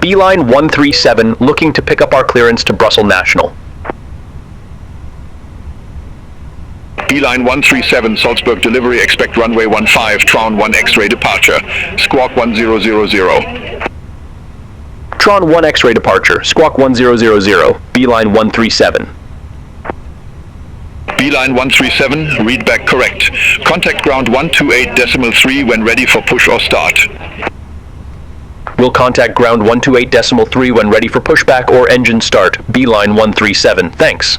Beeline 137 looking to pick up our clearance to Brussels National. Beeline 137 Salzburg delivery, expect runway 15, Tron 1 X-ray departure, squawk 1000. Tron 1 X-ray departure, squawk 1000, Beeline 137. Beeline 137, read back correct. Contact ground 128.3 when ready for push or start. We'll contact ground 128.3 when ready for pushback or engine start, Beeline 137, thanks.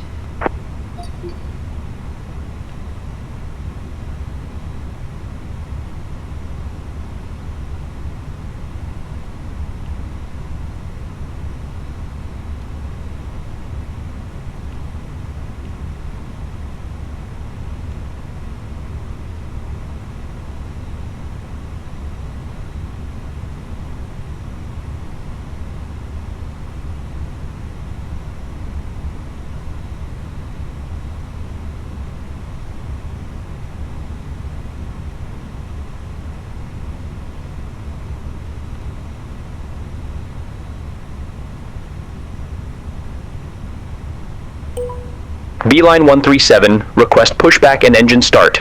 Beeline 137, request pushback and engine start.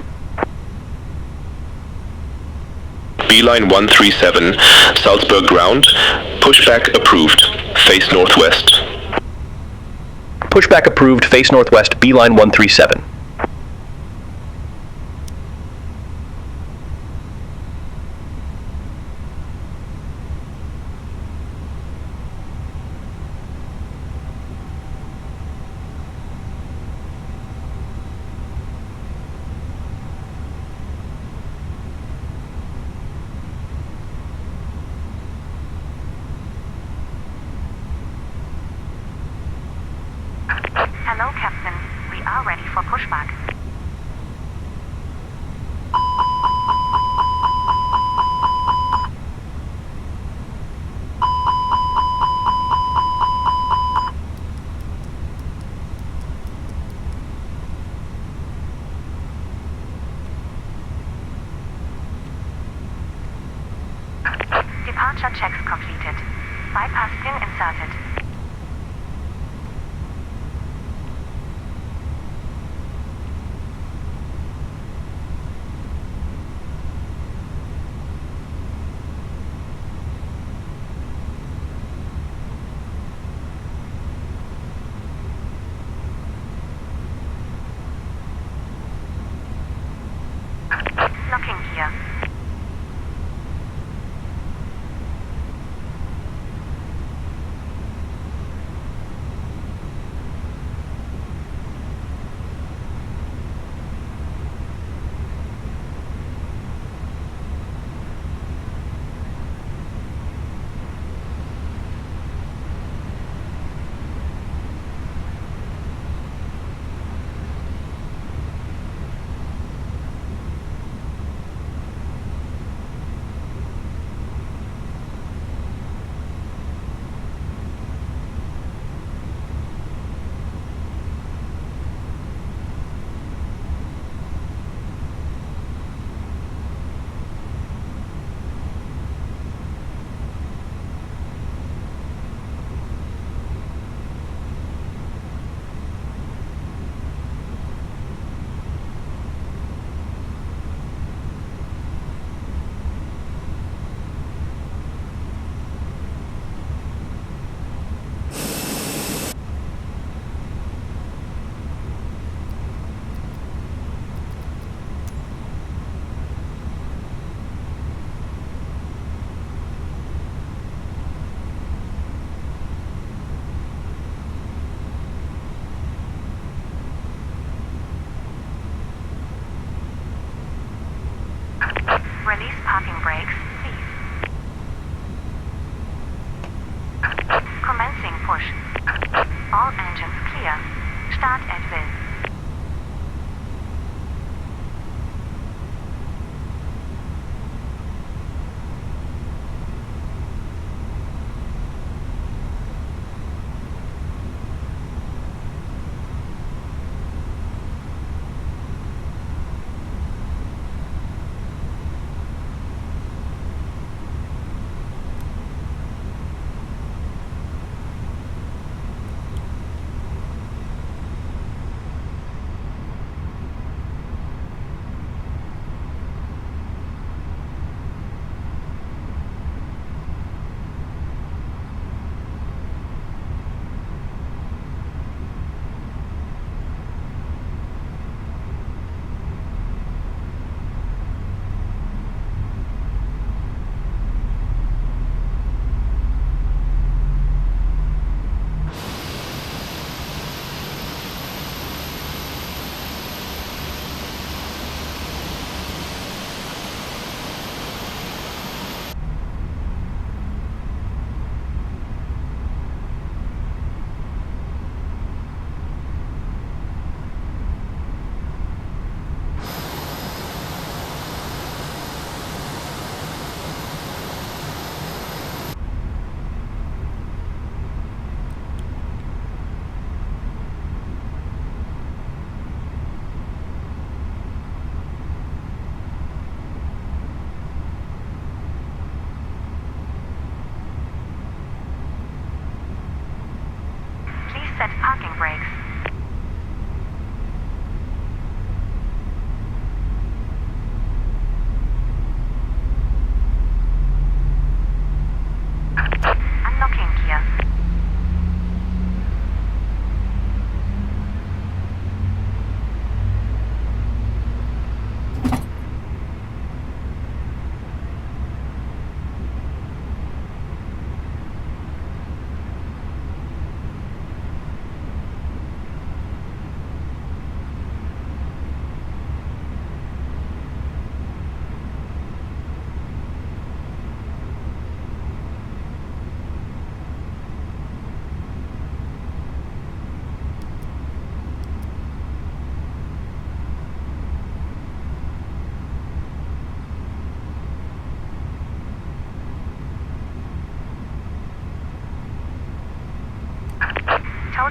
Beeline 137, Salzburg ground, pushback approved, face northwest. Pushback approved, face northwest, Beeline 137. Hello, Captain. We are ready for pushback. Departure checks completed. Bypass pin inserted. Locking gear. Release parking brakes, please. Commencing push. All engines clear. Start at will.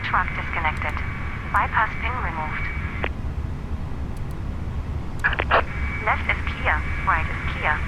truck disconnected. Bypass pin removed. Left is clear. Right is clear.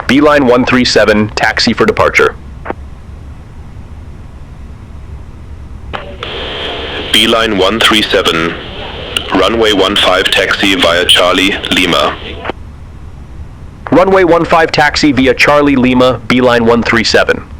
Beeline 137, taxi for departure. Beeline 137, runway 15 taxi via Charlie, Lima. Runway 15 taxi via Charlie, Lima, Beeline 137.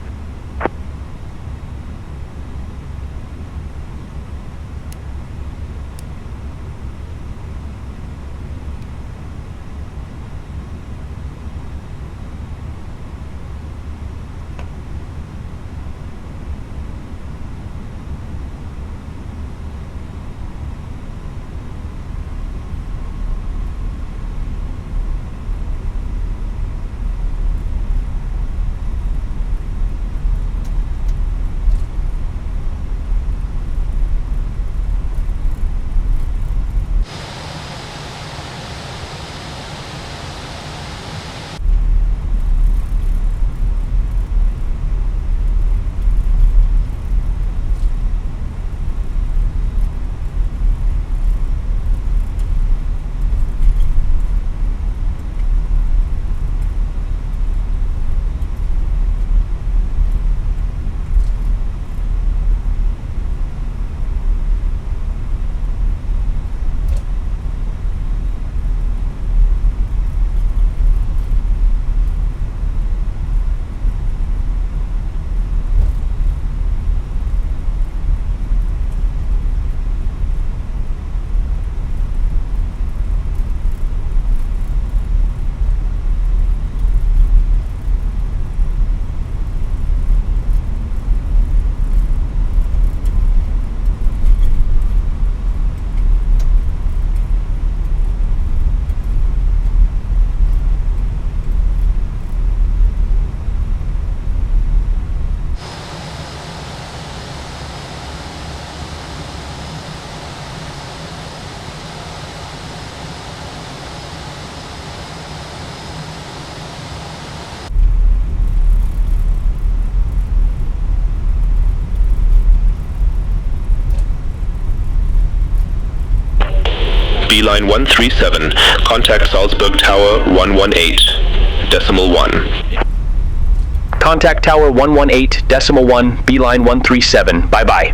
Beeline 137, contact Salzburg Tower 118.1. Contact Tower 118.1, Beeline 137. Bye-bye.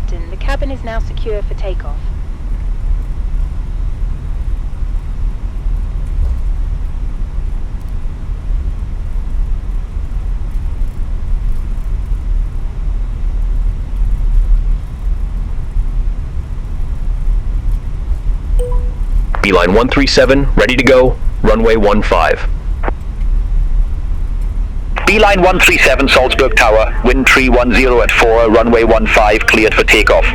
The cabin is now secure for takeoff. Beeline 137, ready to go, runway 15. Beeline 137 Salzburg Tower, wind 310 at 4, runway 15 cleared for takeoff.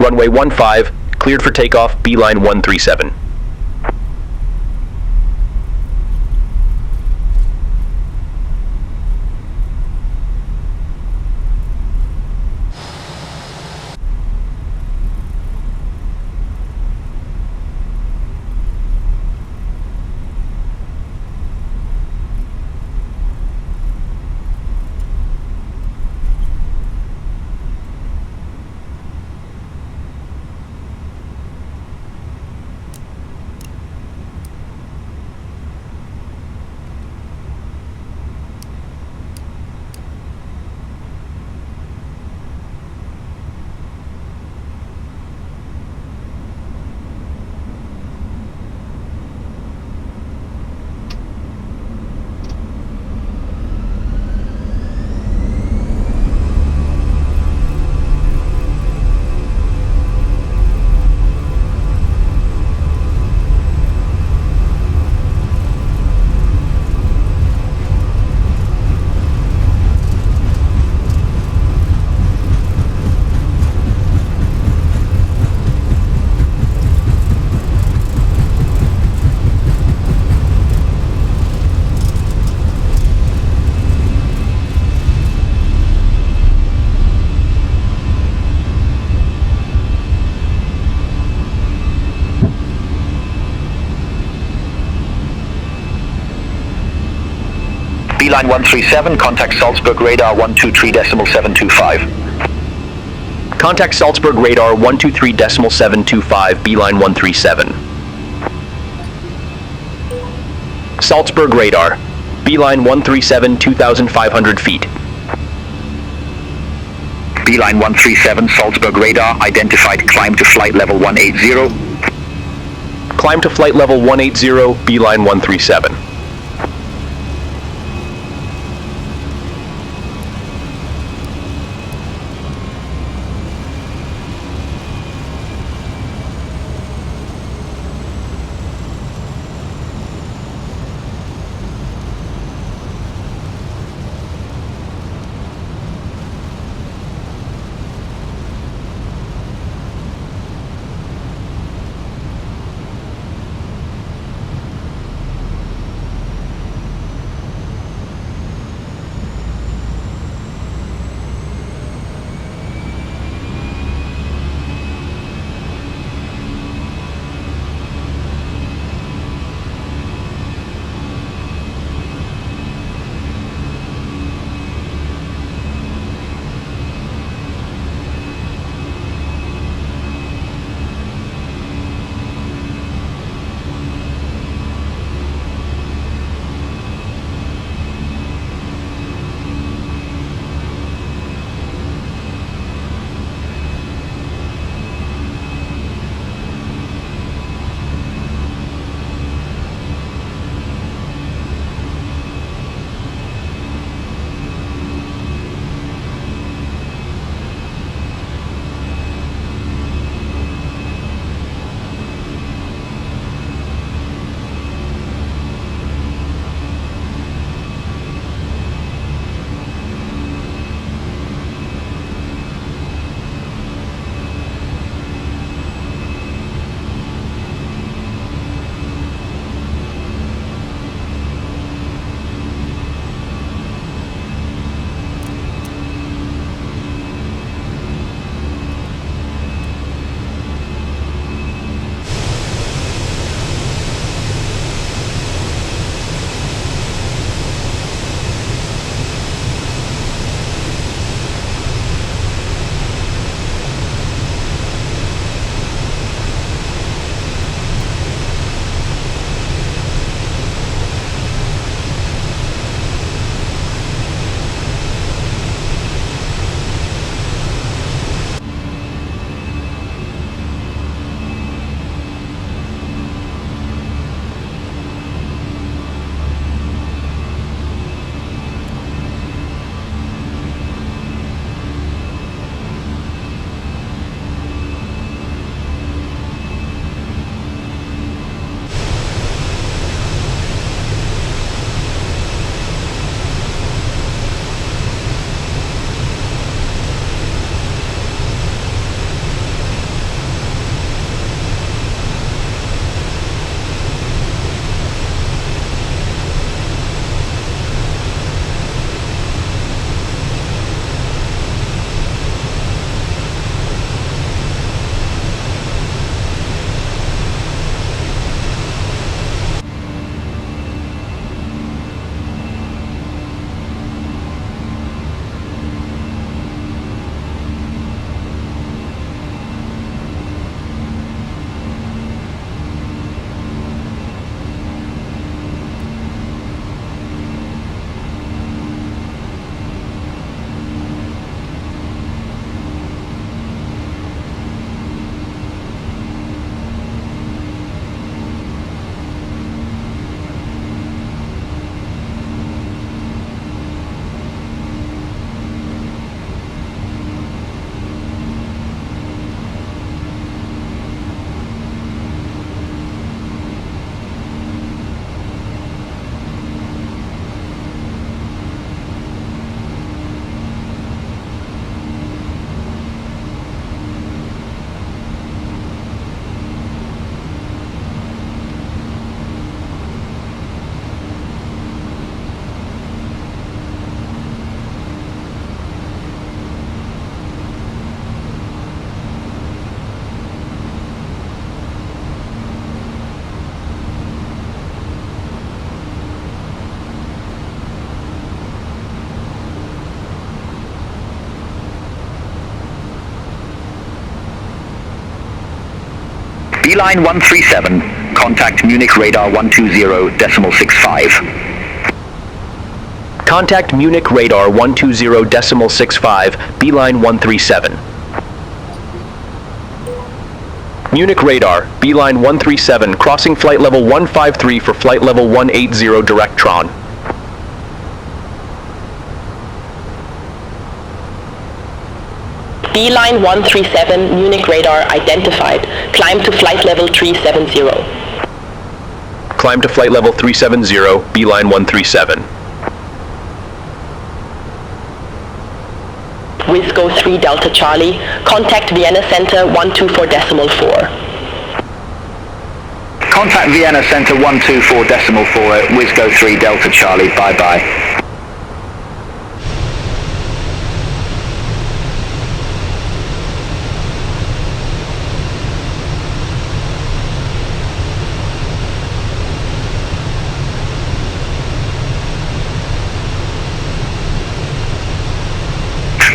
Runway 15, cleared for takeoff, Beeline 137. Beeline 137, contact Salzburg radar 123.725. Contact Salzburg radar 123.725, Beeline 137. Salzburg radar, Beeline 137, 2,500 feet. Beeline 137, Salzburg radar, identified, climb to flight level 180. Climb to flight level 180, Beeline 137. Beeline 137, contact Munich radar 120.65. Contact Munich radar 120.65, Beeline 137. Munich radar, Beeline 137, crossing flight level 153 for flight level 180 direct Tron. Beeline 137, Munich radar identified. Climb to flight level 370. Climb to flight level 370, Beeline 137. Wisgo 3 Delta Charlie, contact Vienna Center 124.4. Contact Vienna Center 124.4 at Wisgo 3 Delta Charlie, bye-bye.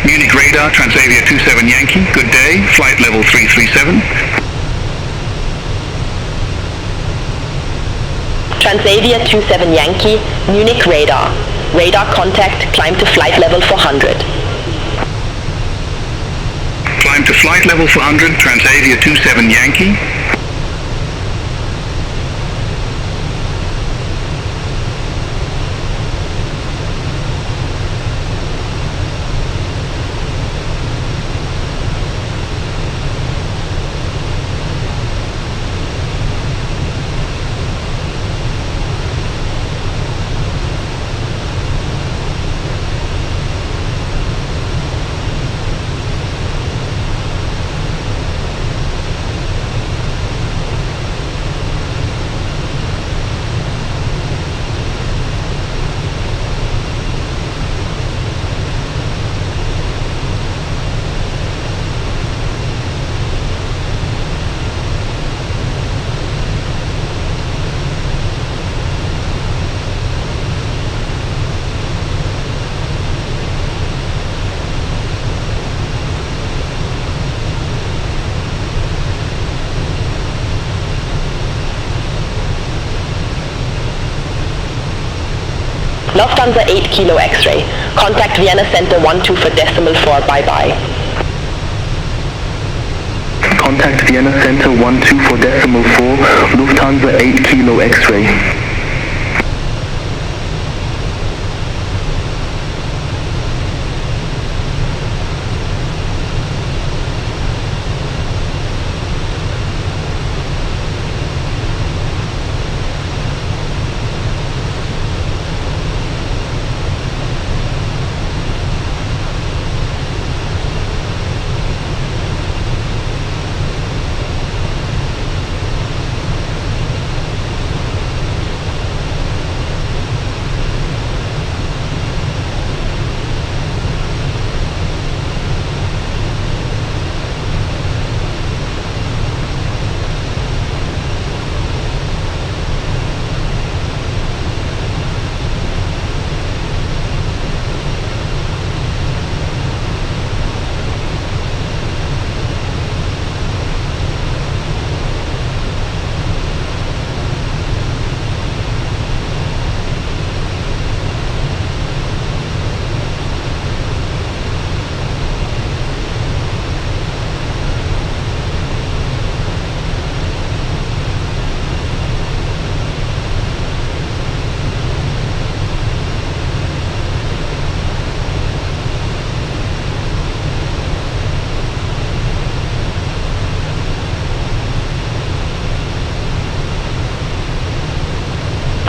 Munich radar, Transavia 27 Yankee, good day, flight level 337. Transavia 27 Yankee, Munich radar. Radar contact, climb to flight level 400. Climb to flight level 400, Transavia 27 Yankee. Lufthansa 8 Kilo X-ray. Contact Vienna Center 124.4, bye-bye. Contact Vienna Center 124.4, Lufthansa 8 Kilo X-ray.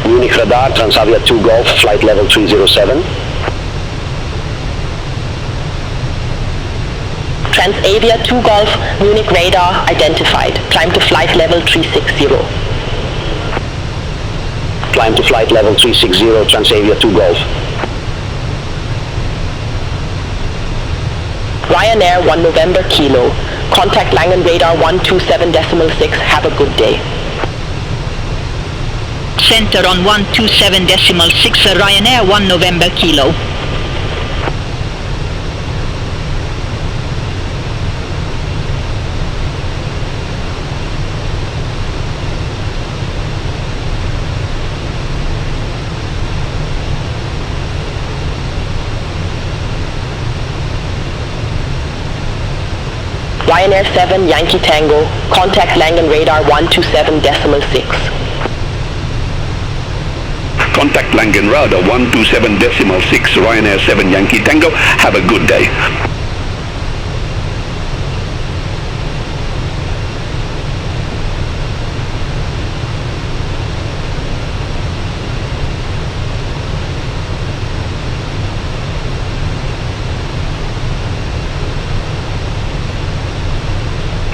Munich radar, Transavia 2 Golf, flight level 307. Transavia 2 Golf, Munich radar identified. Climb to flight level 360. Climb to flight level 360, Transavia 2 Golf. Ryanair 1 November Kilo. Contact Langen radar 127.6. Have a good day. Center on 127.6, Ryanair 1 November Kilo. Ryanair 7 Yankee Tango, contact Langen radar 127.6. Contact Langen radar 127.6, Ryanair 7 Yankee Tango. Have a good day.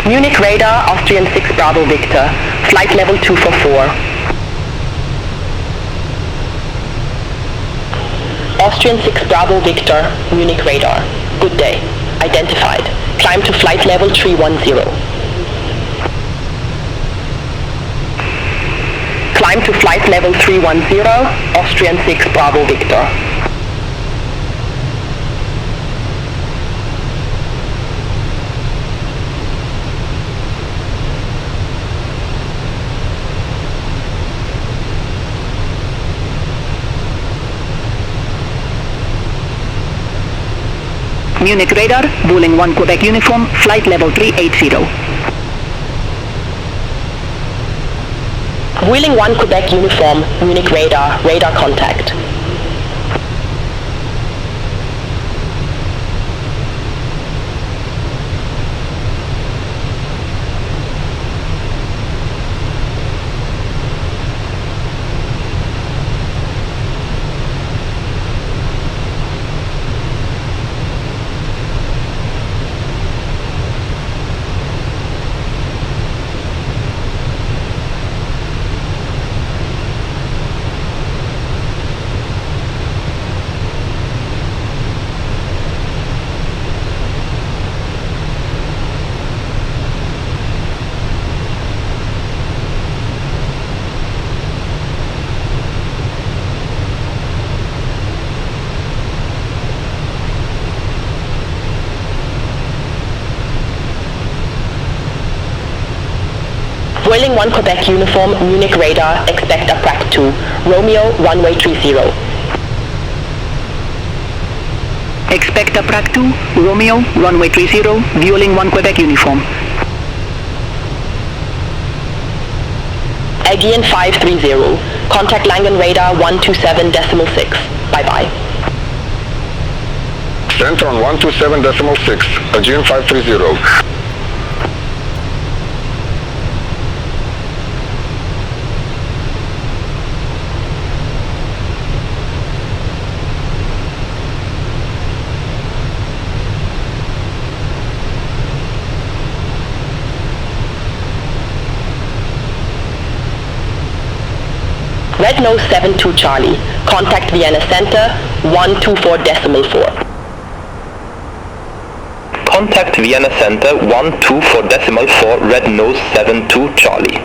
Munich radar, Austrian 6 Bravo Victor, flight level 244. Austrian 6 Bravo Victor, Munich radar. Good day. Identified. Climb to flight level 310. Climb to flight level 310, Austrian 6 Bravo Victor. Munich radar, Bowling 1 Quebec uniform, flight level 380. Wheeling 1 Quebec uniform, Munich radar, radar contact. Wheeling 1 Quebec uniform, Munich radar, expect a Prac 2, Romeo, runway 30. Expect a Prac 2, Romeo, runway 30, Bowling 1 Quebec uniform. Aegean 530, contact Langen radar 127.6. Bye-bye. Centron 127.6, Aegean 530. Red nose 72 Charlie, contact Vienna Center 124.4. Contact Vienna Center 124.4, Red Nose 72 Charlie.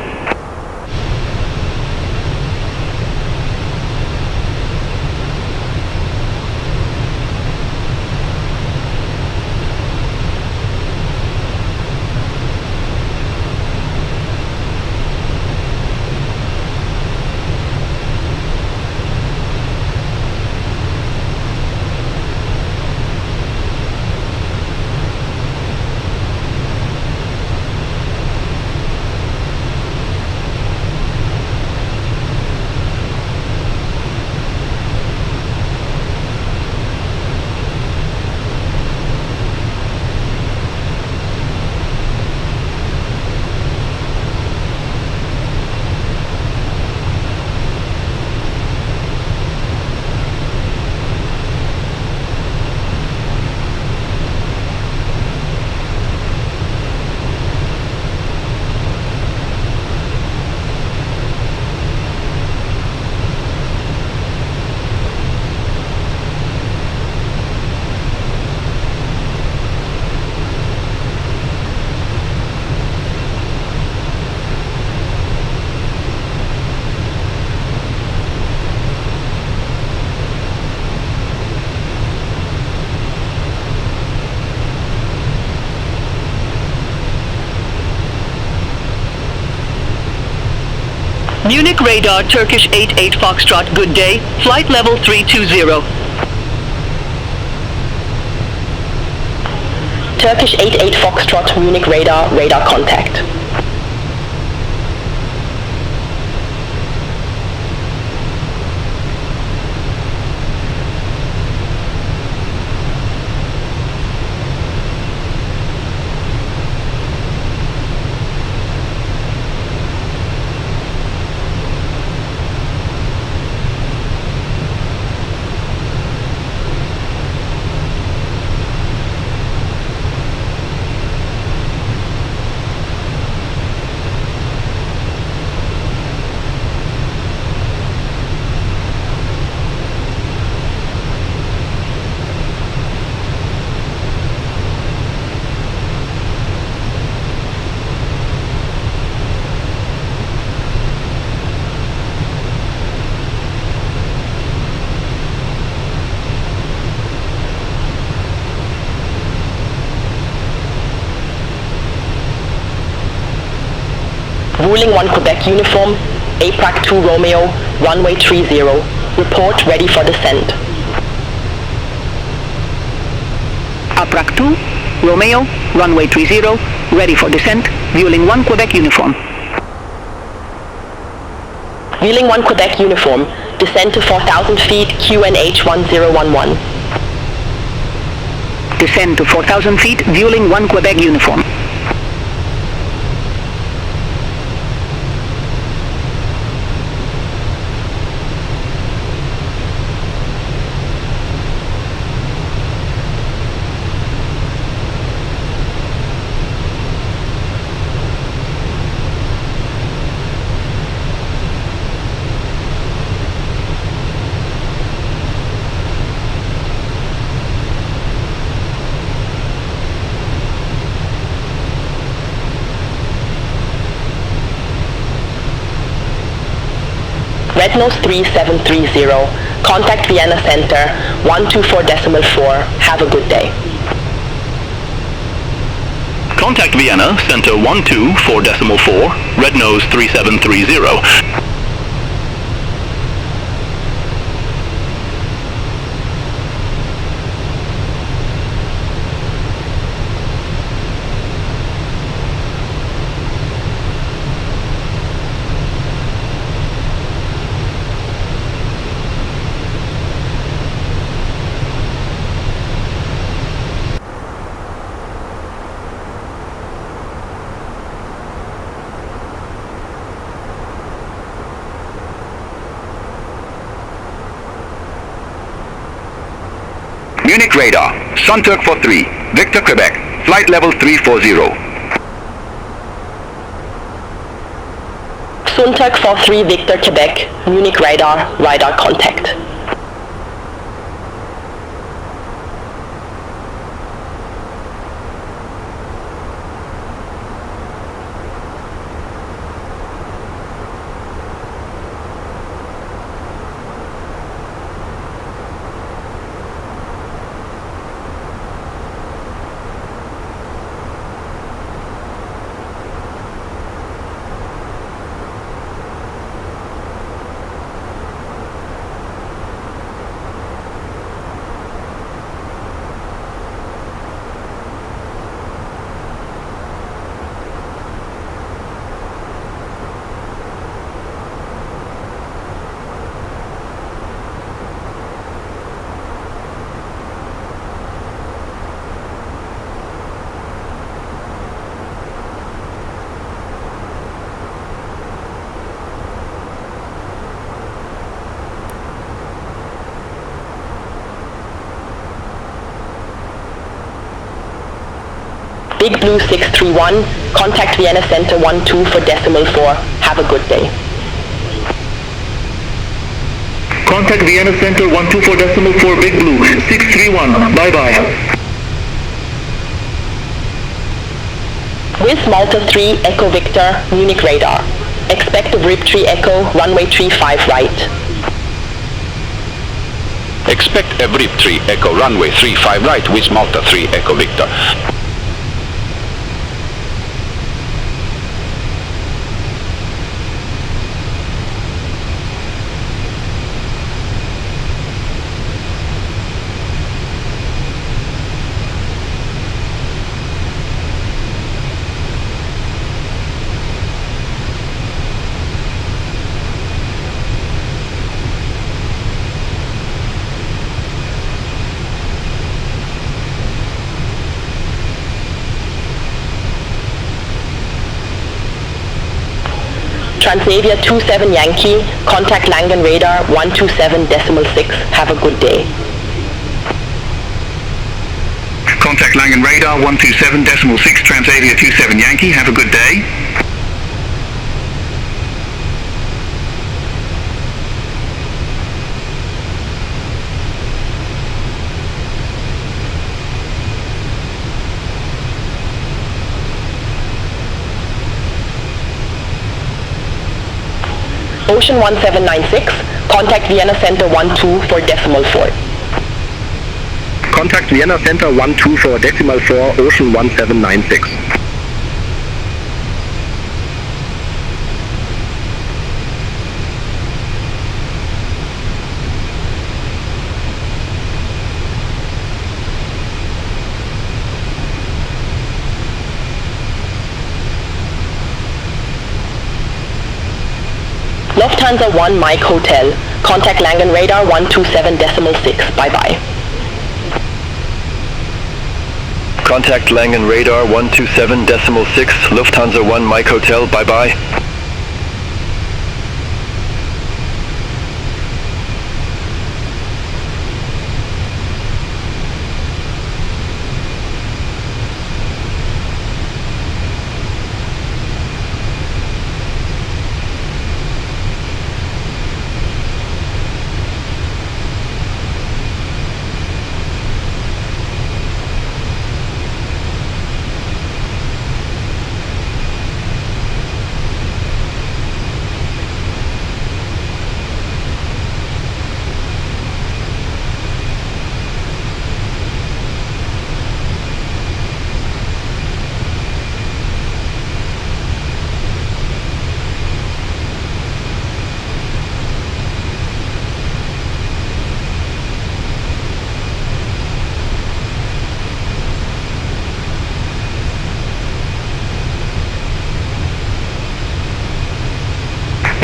Munich radar, Turkish 88 Foxtrot, good day, flight level 320. Turkish 88 Foxtrot, Munich radar, radar contact. Ruling 1 Quebec Uniform, APRAC 2 Romeo, runway 30. Report ready for descent. APRAC 2, Romeo, runway 30, ready for descent, Vueling 1 Quebec Uniform. Vueling 1 Quebec Uniform, descend to 4,000 feet, QNH 1011. Descend to 4,000 feet, Vueling 1 Quebec Uniform. Red Nose 3730, contact Vienna Center 124.4. Have a good day. Contact Vienna, Center 124.4, Red Nose 3730. Munich radar, Sunturk for 3, Victor Quebec, flight level 340. Sunturk 43 Victor Quebec, Munich radar, radar contact. Big Blue 631, contact Vienna Center 12 for decimal 4. Have a good day. Contact Vienna Center 124.4 Big Blue 631. Bye-bye. With Malta 3 Echo Victor, Munich radar. Expect a Rip 3 Echo, runway 35 right. Expect a Brip 3 Echo runway 35 right with Malta 3 Echo Victor. Transavia 27 Yankee, contact Langen radar 127.6. Have a good day. Contact Langen radar 127.6 Transavia 27 Yankee. Have a good day. Ocean 1796, contact Vienna Center 12 for decimal 4. Contact Vienna Center 12 for decimal 4, Ocean 1796. Lufthansa 1 Mike Hotel, contact Langen radar 127.6. Bye-bye. Contact Langen radar 127.6, Lufthansa 1 Mike Hotel, bye-bye.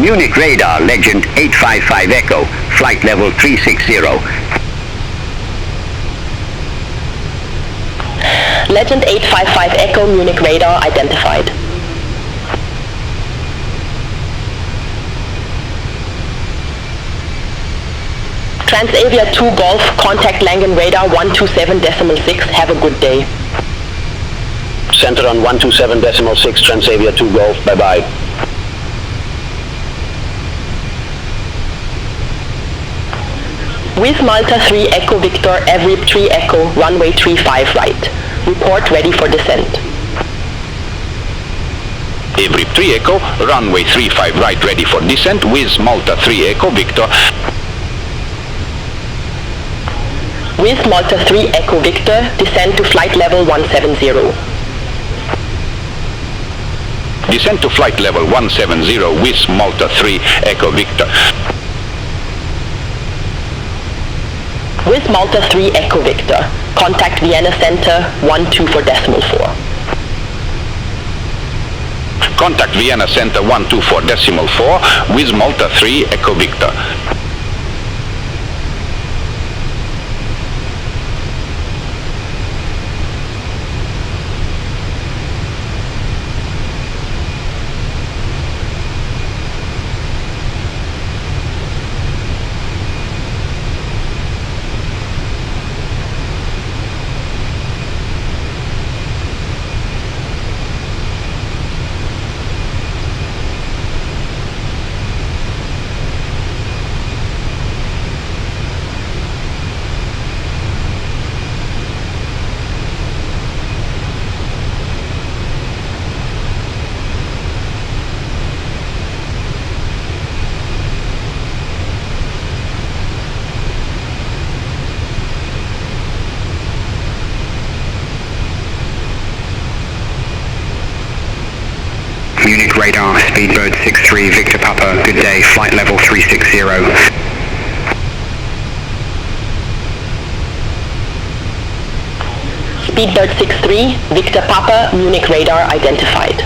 Munich radar, Legend 855 Echo, flight level 360. Legend 855 Echo, Munich radar identified. Transavia 2 Golf, contact Langen radar 127.6. Have a good day. Center on 127.6, Transavia 2 Golf, bye-bye. With Malta 3 Echo Victor, Every 3 Echo, runway 35 right. Report ready for descent. Every 3 Echo, runway 35 right, ready for descent with Malta 3 Echo Victor. With Malta 3 Echo Victor, descend to flight level 170. Descent to flight level 170 with Malta 3 Echo Victor. With Malta 3 Echo Victor, contact Vienna Center 12 for decimal 4. Contact Vienna Center 124 decimal 4 with Malta 3 Echo Victor. Munich radar, speedbird 63, Victor Papa, good day, flight level 360. Speedbird 63, Victor Papa, Munich radar identified.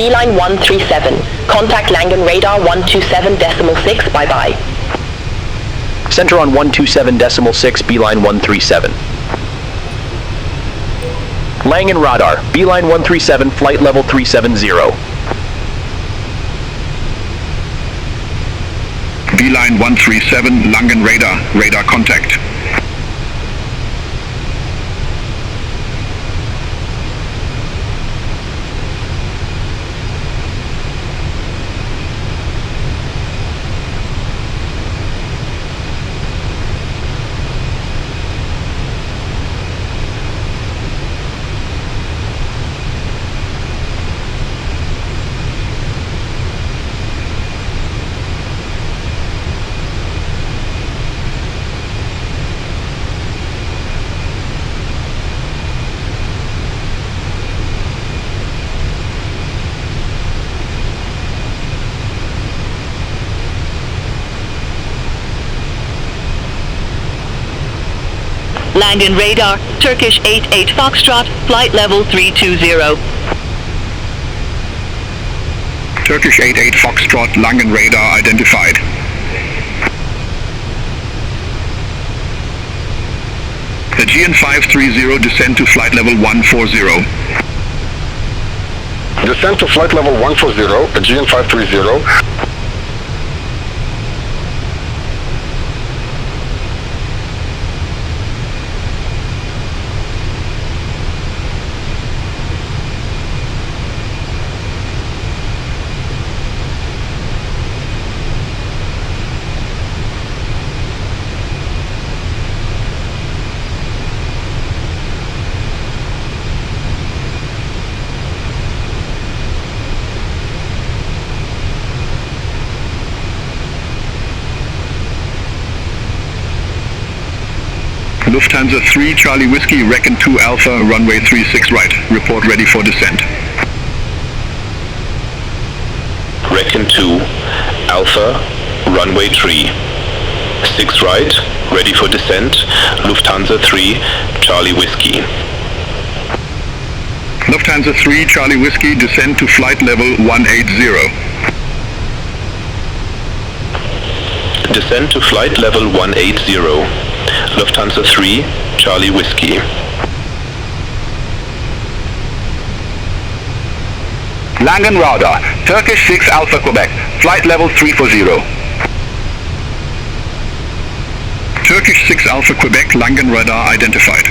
Beeline 137. Contact Langen radar 127.6. Bye-bye. Center on 127.6, Beeline 137. Langen radar, Beeline 137, flight level 370. Beeline 137, Langen radar, radar contact. Langen radar, Turkish 88 Foxtrot, flight level 320. Turkish 88 Foxtrot, Langen radar identified. The GN530 descend to flight level 140. Descend to flight level 140, GN530. Lufthansa 3 Charlie Whiskey, Recon 2 Alpha, runway 36 right. Report ready for descent. Recon 2 Alpha, runway 3. 6 right, ready for descent. Lufthansa 3 Charlie Whiskey. Lufthansa 3 Charlie Whiskey, descend to flight level 180. Descend to flight level 180. Lufthansa 3 Charlie Whiskey. Langen radar, Turkish 6 Alpha Quebec, flight level 340. Turkish 6 Alpha Quebec, Langen radar identified.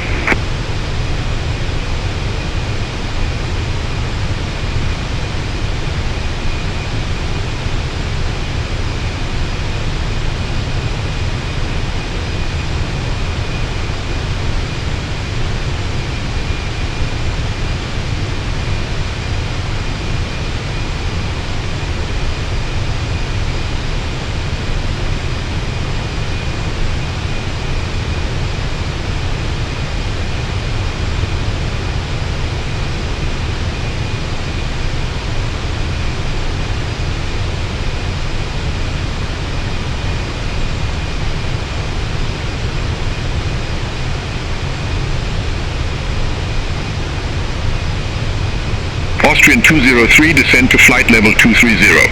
Austrian 203, descend to flight level 230.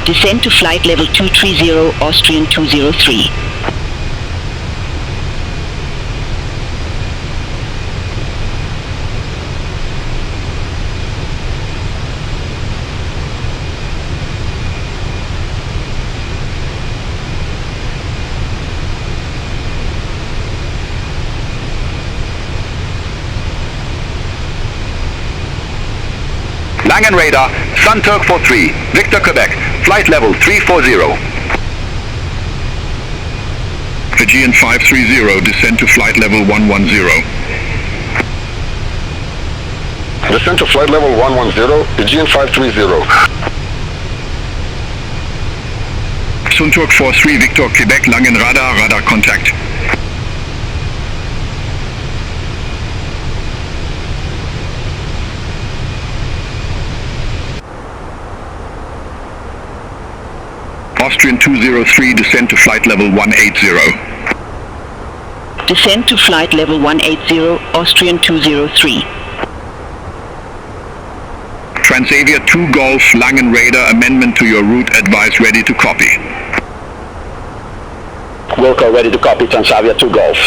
Descend to flight level 230, Austrian 203. Langen radar, Sun Turk 43, Victor Quebec, flight level 340. The GN530, descend to flight level 110. Descend to flight level 110, the GN530. Sun Turk 43, Victor Quebec, Langen radar, radar contact. Austrian 203, descend to flight level 180. Descend to flight level 180, Austrian 203. Transavia 2 Golf, Langen Radar, amendment to your route advice, ready to copy. Wilco, ready to copy, Transavia 2 Golf.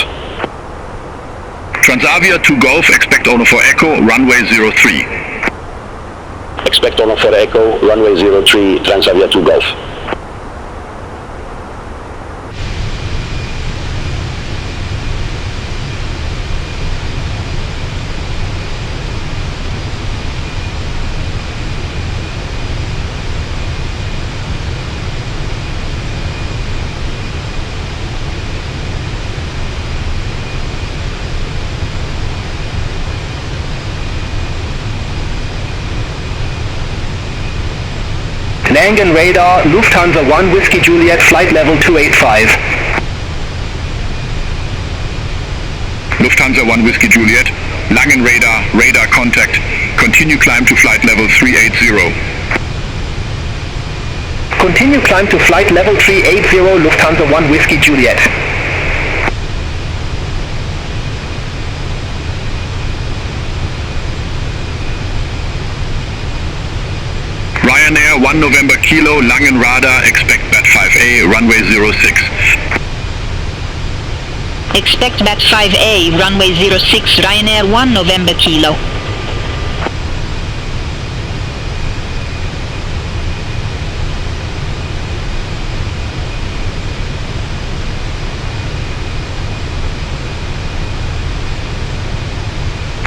Transavia 2 Golf, expect owner for Echo, runway 03. Expect owner for Echo, runway 03, Transavia 2 Golf. Langen Radar, Lufthansa 1 Whiskey Juliet, flight level 285. Lufthansa 1 Whiskey Juliet, Langen Radar, radar contact, continue climb to flight level 380. Continue climb to flight level 380, Lufthansa 1 Whiskey Juliet. Ryanair 1 November Kilo, Langen Radar, expect BAT 5A, runway 06. Expect BAT 5A, runway 06, Ryanair 1 November Kilo.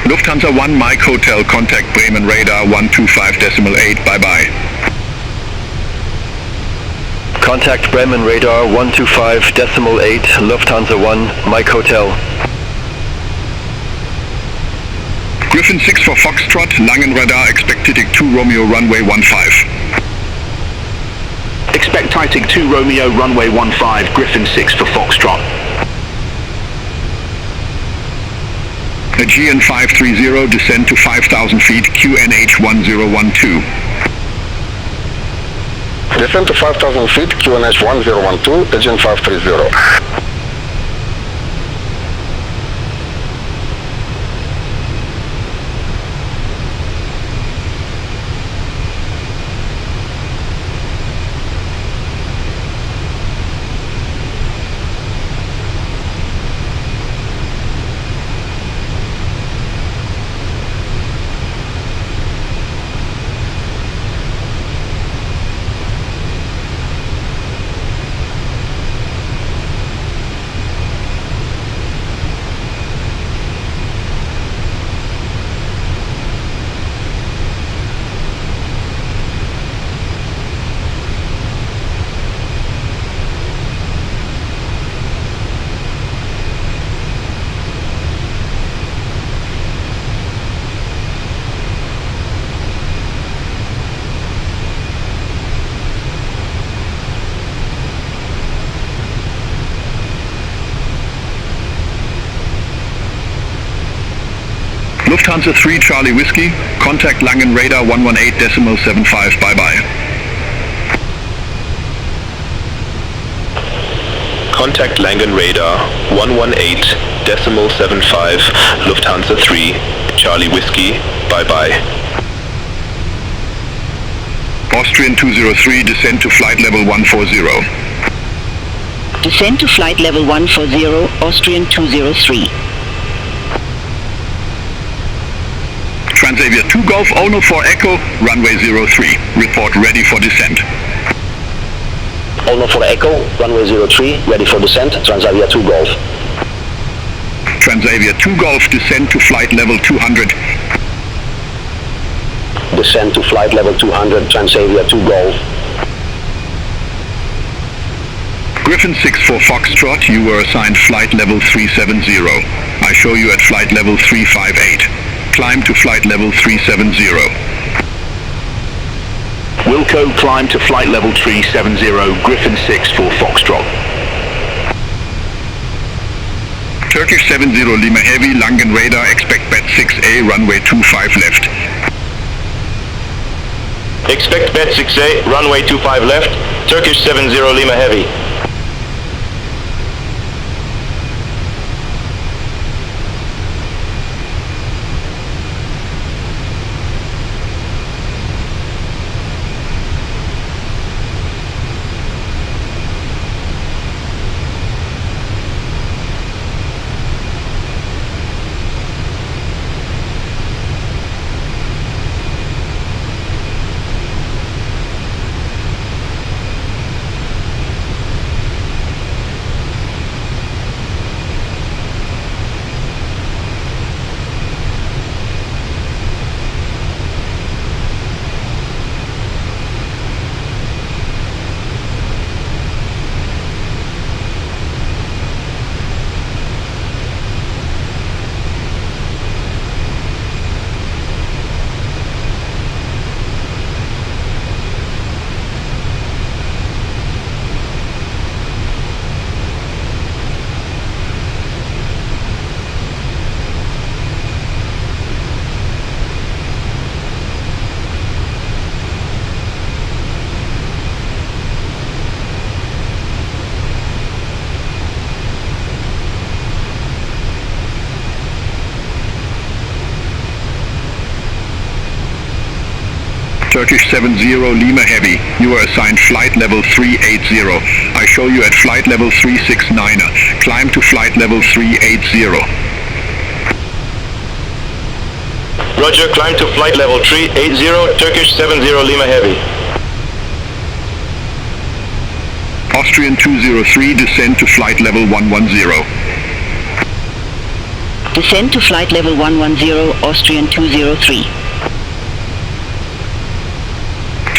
Lufthansa 1 Mike Hotel, contact Bremen Radar 125.8, bye-bye. Contact Bremen Radar 125.8, Lufthansa 1, Mike Hotel. Griffin 6 for Foxtrot, Langen Radar, expect Titic 2 Romeo, runway 15. Expect Titic 2 Romeo, runway 15, Griffin 6 for Foxtrot. Aegean 530, descend to 5,000 feet, QNH 1012. Descend to 5,000 feet, QNH 1012, Aegean 530. Lufthansa 3 Charlie Whiskey, contact Langen Radar 118.75, bye-bye. Contact Langen Radar 118.75, Lufthansa 3, Charlie Whiskey, bye-bye. Austrian 203, descend to flight level 140. Descend to flight level 140, Austrian 203. Transavia 2 Golf, owner for Echo, runway 03. Report ready for descent. Owner for Echo, runway 03, ready for descent, Transavia 2 Golf. Transavia 2 Golf, descend to flight level 200. Descend to flight level 200, Transavia 2 Golf. Griffin 6 for Foxtrot, you were assigned flight level 370. I show you at flight level 358. Climb to flight level 370. Wilco, climb to flight level 370, Griffin 6 for Foxtrot. Turkish 70 Lima Heavy, Langen Radar, expect BAT 6A, runway 25 left. Expect BAT 6A, runway 25 left, Turkish 70 Lima Heavy. Turkish 70 Lima Heavy, you are assigned flight level 380. I show you at flight level 369er. Climb to flight level 380. Roger, climb to flight level 380, Turkish 70 Lima Heavy. Austrian 203, descend to flight level 110. Descend to flight level 110, Austrian 203.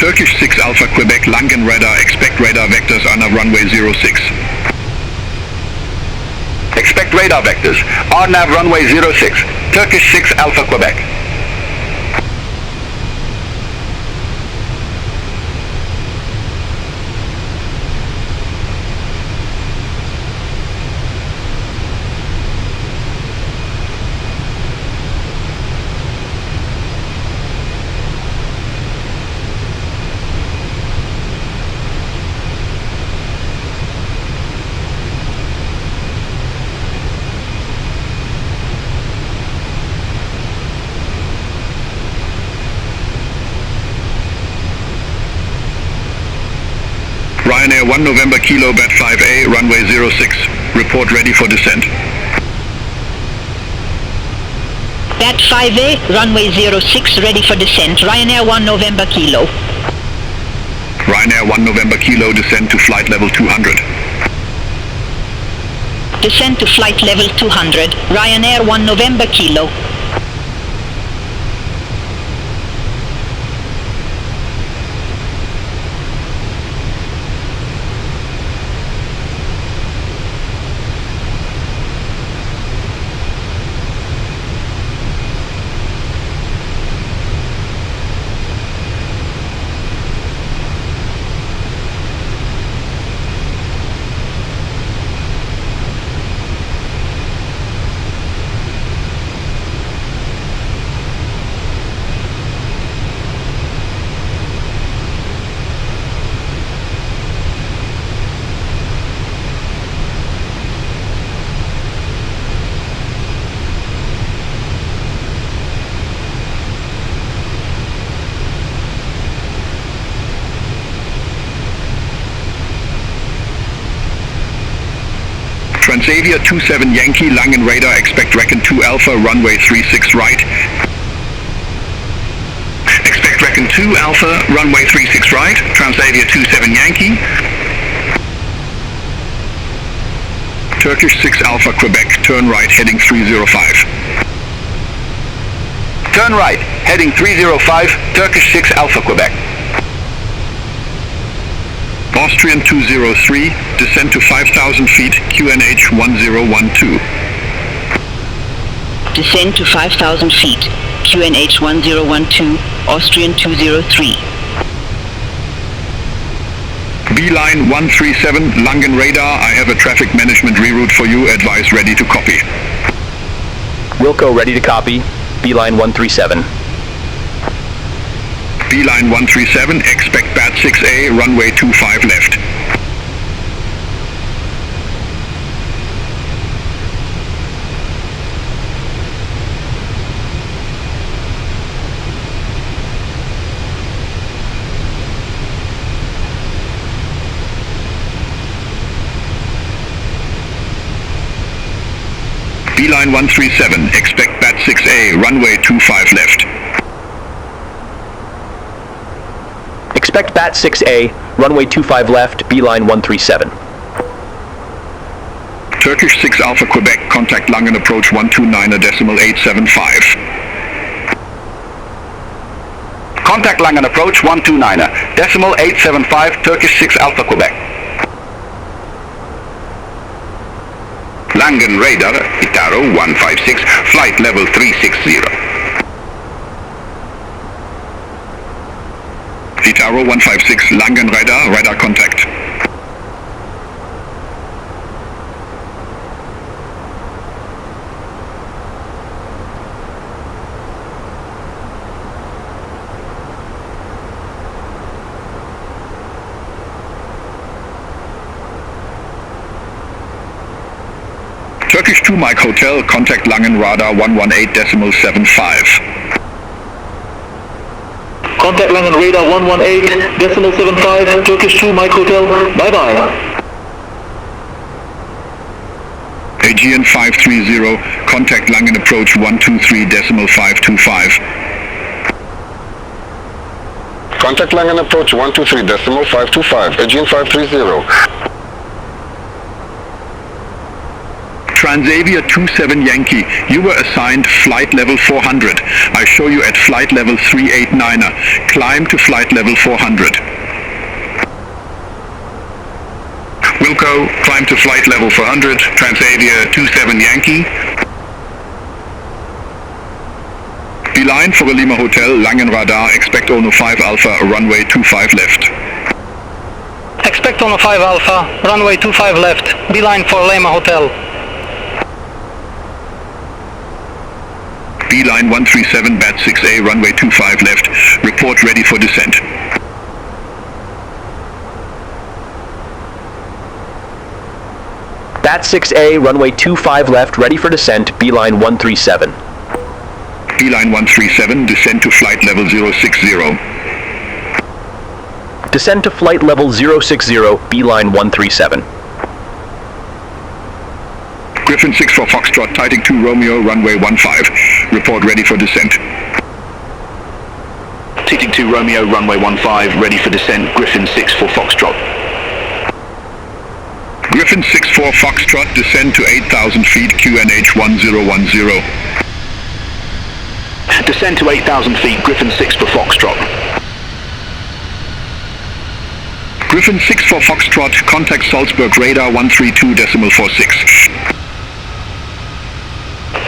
Turkish 6 Alpha Quebec, Langen radar, expect radar vectors on runway 06. Expect radar vectors. RNAV runway 06. Turkish 6 Alpha Quebec. Ryanair 1 November Kilo Bat 5A, runway 06. Report ready for descent. Bat 5A, runway 06, ready for descent. Ryanair 1 November Kilo. Ryanair 1 November Kilo, descend to flight level 200. Descend to flight level 200. Ryanair 1 November Kilo. Transavia 27 Yankee, Langen radar, expect Recon 2 Alpha, runway 36 right. Expect Recon 2 Alpha, runway 36 right, Transavia 27 Yankee. Turkish 6 Alpha Quebec, turn right, heading 305. Turn right, heading 305, Turkish 6 Alpha Quebec. Austrian 203, descend to 5,000 feet, QNH 1012. Descend to 5,000 feet, QNH 1012, Austrian 203. Beeline 137, Langen radar, I have a traffic management reroute for you, advise ready to copy. Wilco ready to copy, Beeline 137. Beeline 137, expect BAT 6A, runway 25 left. Beeline 137, expect BAT 6A, runway 25 left. Expect BAT 6A, runway 25 left, Beeline 137. Turkish 6 Alpha Quebec, contact Langen approach 129.875. Contact Langen approach 129.875, Turkish 6 Alpha Quebec. Langen radar, Itaro 156, flight level 360. Itaro 156, Langen radar, radar contact. Turkish 2 Mike Hotel, contact Langen radar 118.75. Contact Langen radar 118.75, Turkish 2 Mike Hotel. Bye-bye. AGN 530, contact Langen approach 123.525. Contact Langen approach 123.525, AGN 530. Transavia 27 Yankee, you were assigned flight level 400. I show you at flight level 389er. Climb to flight level 400. Wilco, climb to flight level 400, Transavia 27 Yankee. Beeline for Lima Hotel, Langen Radar, expect Ono 5 Alpha, runway 25 left. Expect Ono 5 Alpha, runway 25 left, beeline for Lima Hotel. Beeline 137, bat 6A, runway 25 left, report ready for descent. Bat 6A, runway 25 left, ready for descent, beeline 137. Beeline 137, descend to flight level 060. Descend to flight level 060, beeline 137. Griffin 6 for Foxtrot, Titan 2 Romeo, runway 15, report ready for descent. Titan 2 Romeo, runway 15, ready for descent, Griffin 6 for Foxtrot. Griffin 6-4 Foxtrot, descend to 8,000 feet, QNH 1010. Descend to 8,000 feet, Griffin 6 for Foxtrot. Griffin 6 for Foxtrot, contact Salzburg radar 132.46.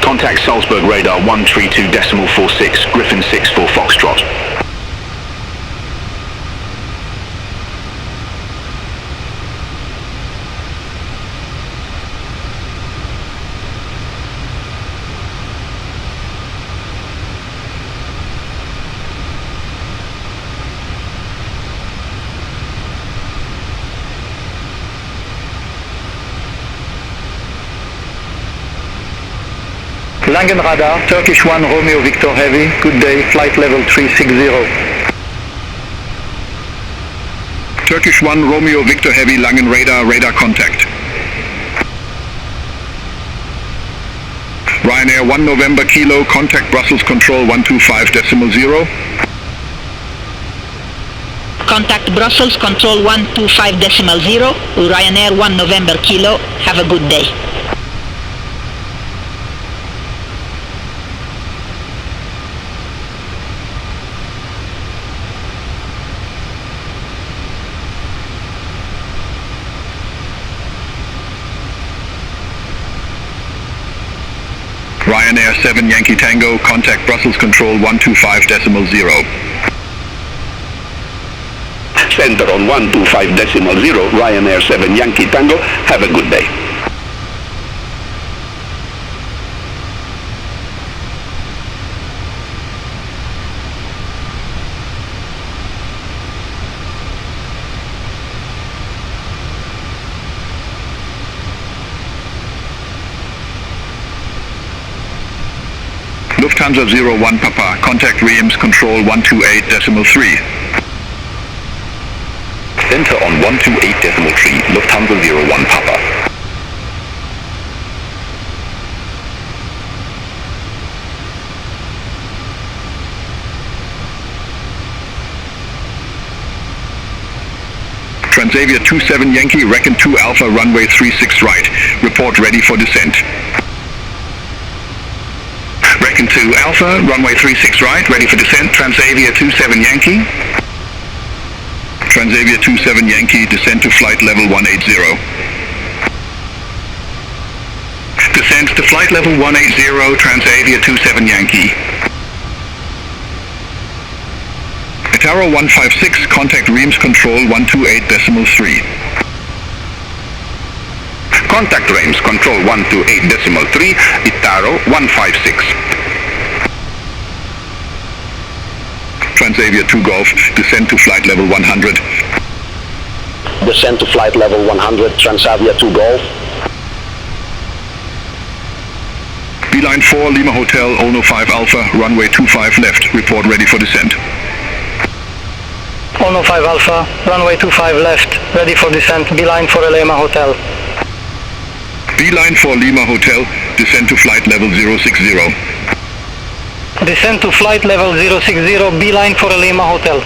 Contact Salzburg radar 132.46, Griffin 6 for Foxtrot. Langen Radar, Turkish 1 Romeo Victor Heavy, good day, flight level 360. Turkish 1 Romeo Victor Heavy, Langen radar, radar contact. Ryanair 1 November Kilo, contact Brussels Control 125.0. Contact Brussels Control 125.0, Ryanair 1 November Kilo, have a good day. Ryanair 7 Yankee Tango, contact Brussels Control 125.0. Center on 125.0, Ryanair 7 Yankee Tango, have a good day. Lufthansa 01 Papa, contact Reims Control 128.3. Center on 128.3, Lufthansa 01 Papa. Transavia 27 Yankee, Recon 2 Alpha, runway 36 right, report ready for descent. Recon 2 Alpha, runway 36 right, ready for descent, Transavia 27 Yankee. Transavia 27 Yankee, descend to flight level 180. Descend to flight level 180, Transavia 27 Yankee. Itaro 156, contact Reims Control 128.3. Contact Reims Control 128.3, Itaro 156. Transavia 2 Golf, descend to flight level 100. Descend to flight level 100, Transavia 2 Golf. Beeline 4 Lima Hotel, Ono 5 Alpha, runway 25 left, report ready for descent. 105 Alpha, runway 25 left, ready for descent, beeline for Lima Hotel. Beeline for Lima Hotel, descend to flight level 060. Descend to flight level 060, beeline for Lima Hotel.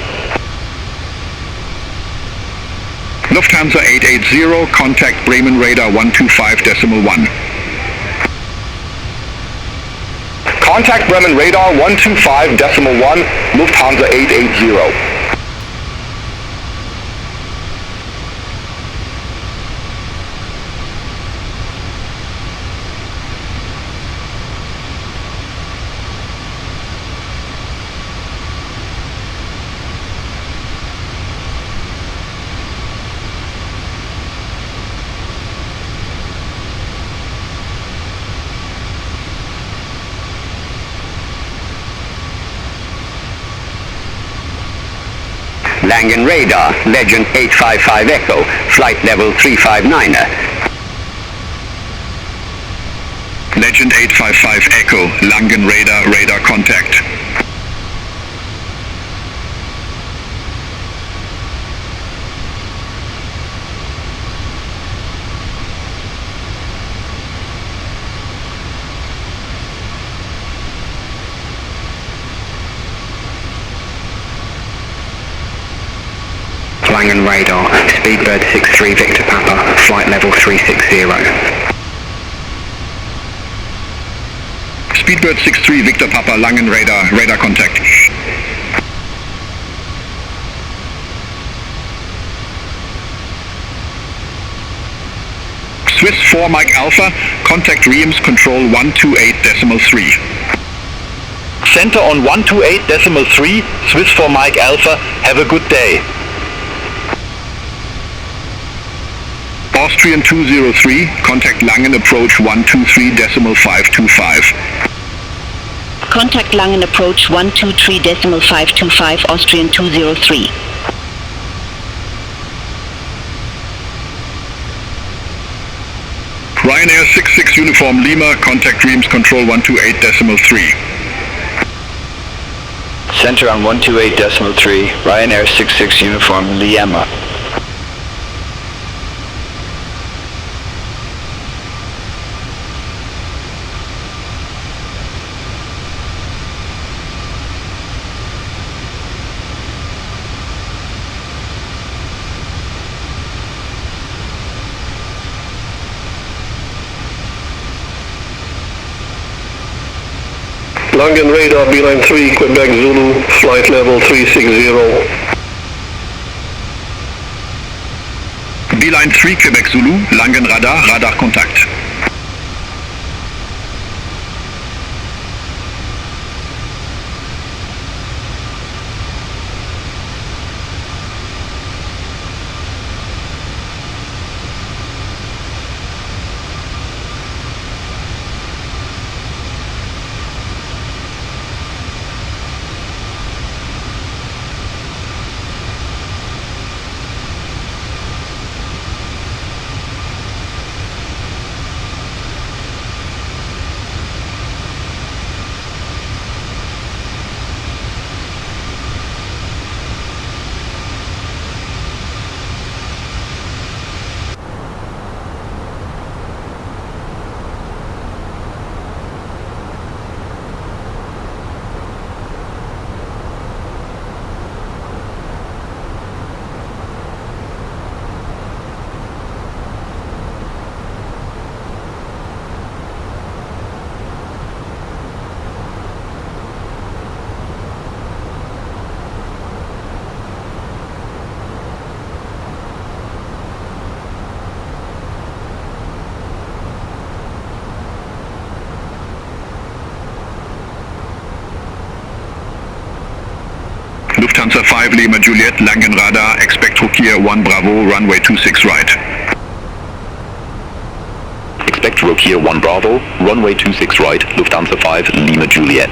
Lufthansa 880, contact Bremen radar 125.1. Contact Bremen radar 125.1, Lufthansa 880. Langen radar, Legend 855 Echo, flight level 359er. Legend 855 Echo, Langen radar, radar contact. Langen radar, Speedbird 63 Victor Papa, flight level 360. Speedbird 63 Victor Papa, Langen radar, radar contact. Swiss 4 Mike Alpha, contact Reims control 128.3. Center on 128.3, Swiss for Mike Alpha, have a good day. Austrian 203, contact Langen approach 123.525. Contact Langen approach 123.525, Austrian 203. Ryanair 66 Uniform Lima, contact Reims control 128.3. Center on 128.3, Ryanair 66 Uniform Lima. Langen radar, beeline 3, Quebec Zulu, flight level 360. Beeline 3 Quebec Zulu, Langen radar, radar contact. Lufthansa 5 Lima Juliet, Langen radar, expect Rokier 1 Bravo, runway 26 right. Expect Rokier 1 Bravo, runway 26 right, Lufthansa 5 Lima Juliet.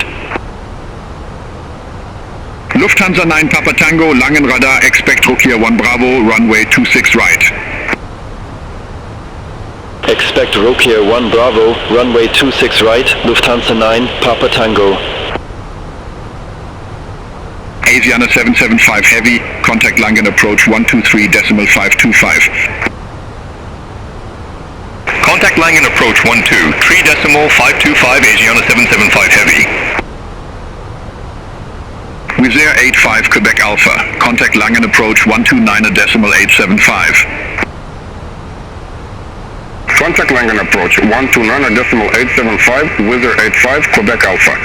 Lufthansa 9 Papa Tango, Langen radar, expect Rokier 1 Bravo, runway 26 right. Expect Rokier 1 Bravo, runway 26 right, Lufthansa 9 Papa Tango. Asiana 775 Heavy, contact Langen approach 123.525. Contact Langen approach 123.525 Asiana 775 Heavy. Wizz Air 85 Quebec Alpha, contact Langen approach 129.875. Contact Langen approach 129.875, Wizz Air 85 Quebec Alpha.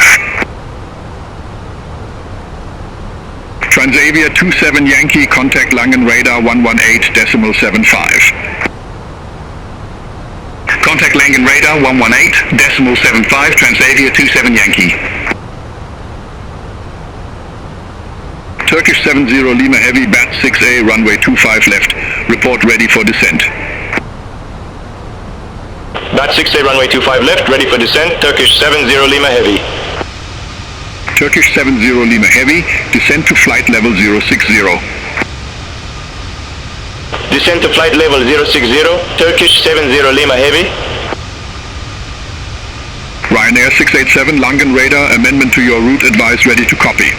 Transavia 27 Yankee, contact Langen radar 118.75. Contact Langen radar 118.75 Transavia 27 Yankee. Turkish 70 Lima Heavy, BAT 6A, runway 25 left. Report ready for descent. BAT 6A, runway 25 left, ready for descent. Turkish 70 Lima Heavy. Turkish 70 Lima Heavy, descent to flight level 060. Descent to flight level 060, Turkish 70 Lima Heavy. Ryanair 687, Langen radar, amendment to your route advice, ready to copy.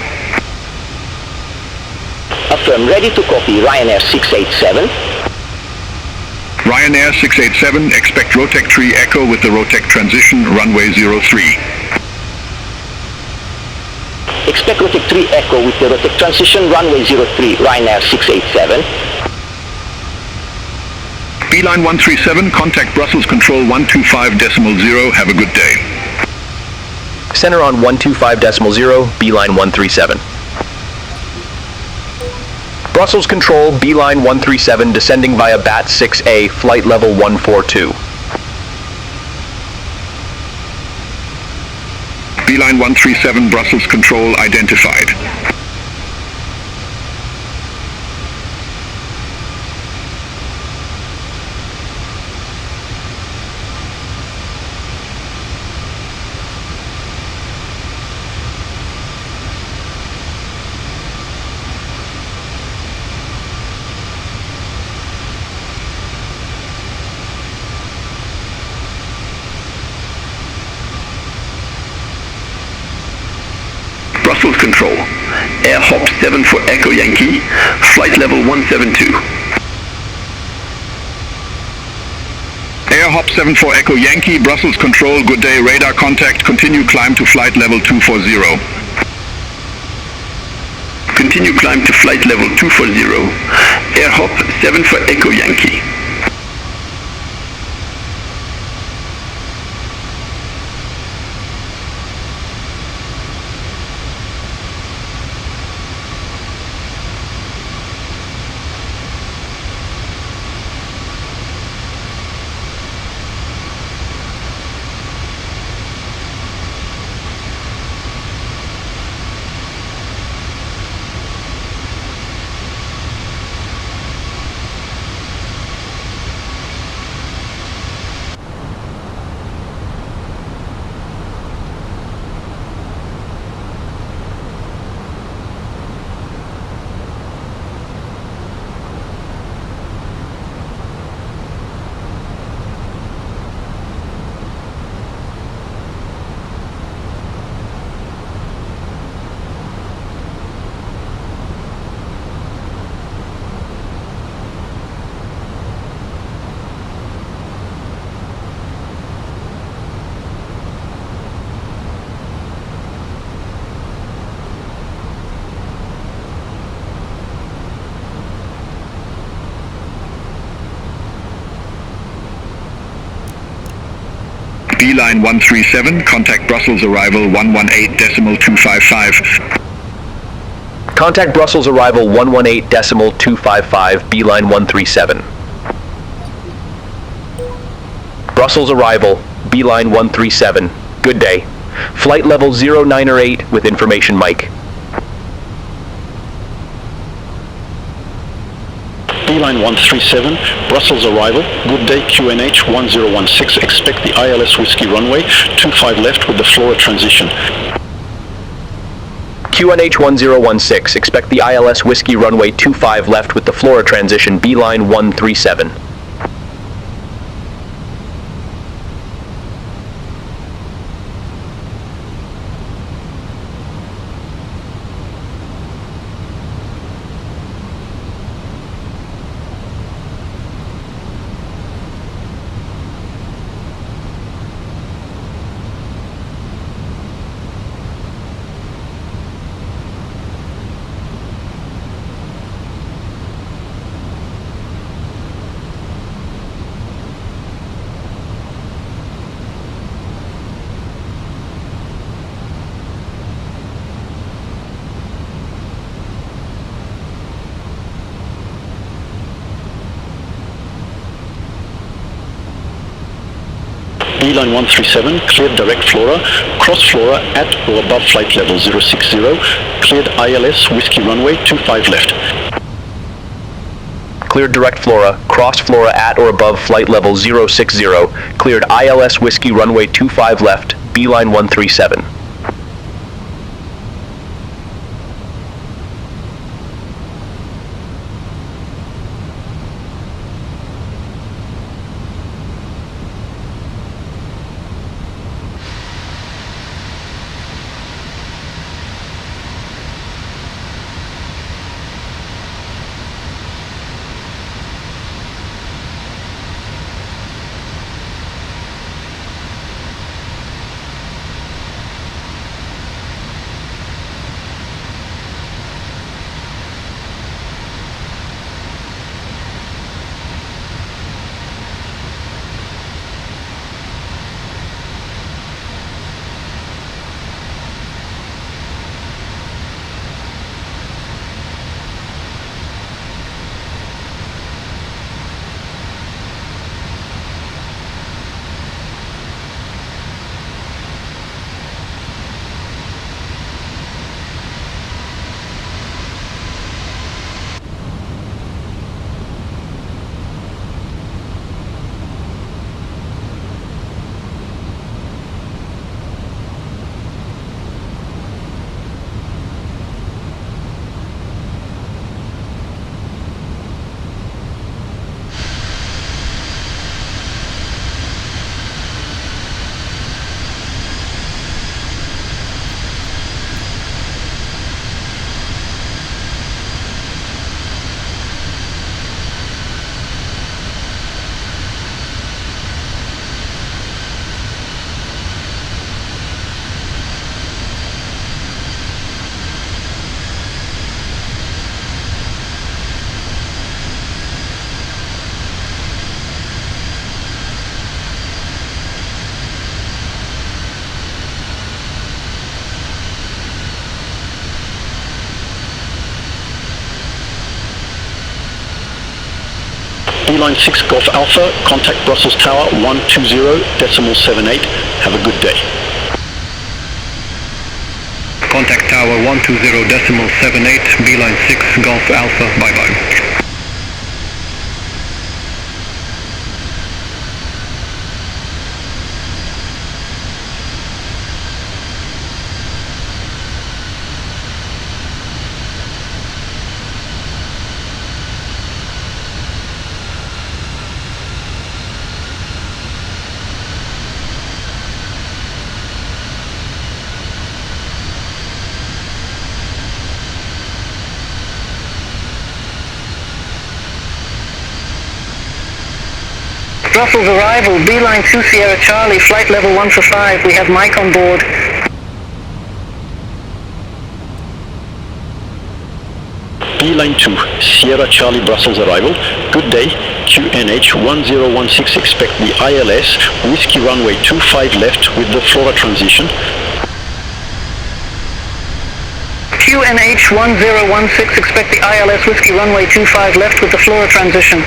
Affirm, ready to copy, Ryanair 687. Ryanair 687, expect Rotec 3 Echo with the Rotec transition, runway 03. Expect Rotec 3 Echo with the Rotec transition, runway 03, Ryanair 687. Beeline 137, contact Brussels Control 125.0, have a good day. Center on 125.0, Beeline 137. Brussels Control, Beeline 137, descending via BAT 6A, flight level 142. Beeline 137, Brussels Control identified. Brussels Control, Air Hop 7 for Echo Yankee, flight level 172. Air Hop 7 for Echo Yankee, Brussels Control, good day, radar contact, continue climb to flight level 240. Continue climb to flight level 240, Air Hop 7 for Echo Yankee. Beeline 137, contact Brussels arrival 118.255. Contact Brussels arrival 118.255, Beeline 137. Brussels arrival, Beeline 137, good day. Flight level 098 with information mic. Beeline 137, Brussels arrival, good day, QNH 1016, expect the ILS Whiskey runway, 25 left with the Flora transition. QNH 1016, expect the ILS Whiskey runway 25 left with the Flora transition, Beeline 137. Beeline 137, cleared direct Flora, cross Flora at or above flight level 060, cleared ILS Whiskey runway 25 left. Cleared direct Flora, cross Flora at or above flight level 060, cleared ILS Whiskey runway 25 left, Beeline 137. Beeline 6 Golf Alpha, contact Brussels Tower 120.78. Have a good day. Contact Tower 120.78, Beeline 6 Golf Alpha, bye-bye. Brussels arrival, Beeline 2 Sierra Charlie, flight level 145. We have Mike on board. Beeline 2, Sierra Charlie Brussels arrival. Good day, QNH 1016, expect the ILS, Whiskey runway 25 left with the Flora transition. QNH 1016, expect the ILS Whiskey runway 25 left with the Flora transition.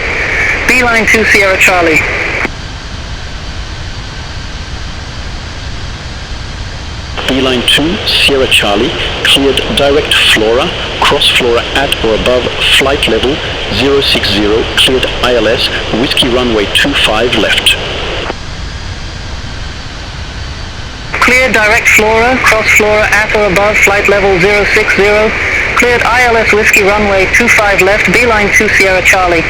Beeline 2 Sierra Charlie. Beeline 2 Sierra Charlie, cleared direct Flora, cross Flora at or above flight level 060, cleared ILS, Whiskey runway 25 left. Cleared direct Flora, cross Flora at or above flight level 060, cleared ILS Whiskey runway 25 left, Beeline 2 Sierra Charlie.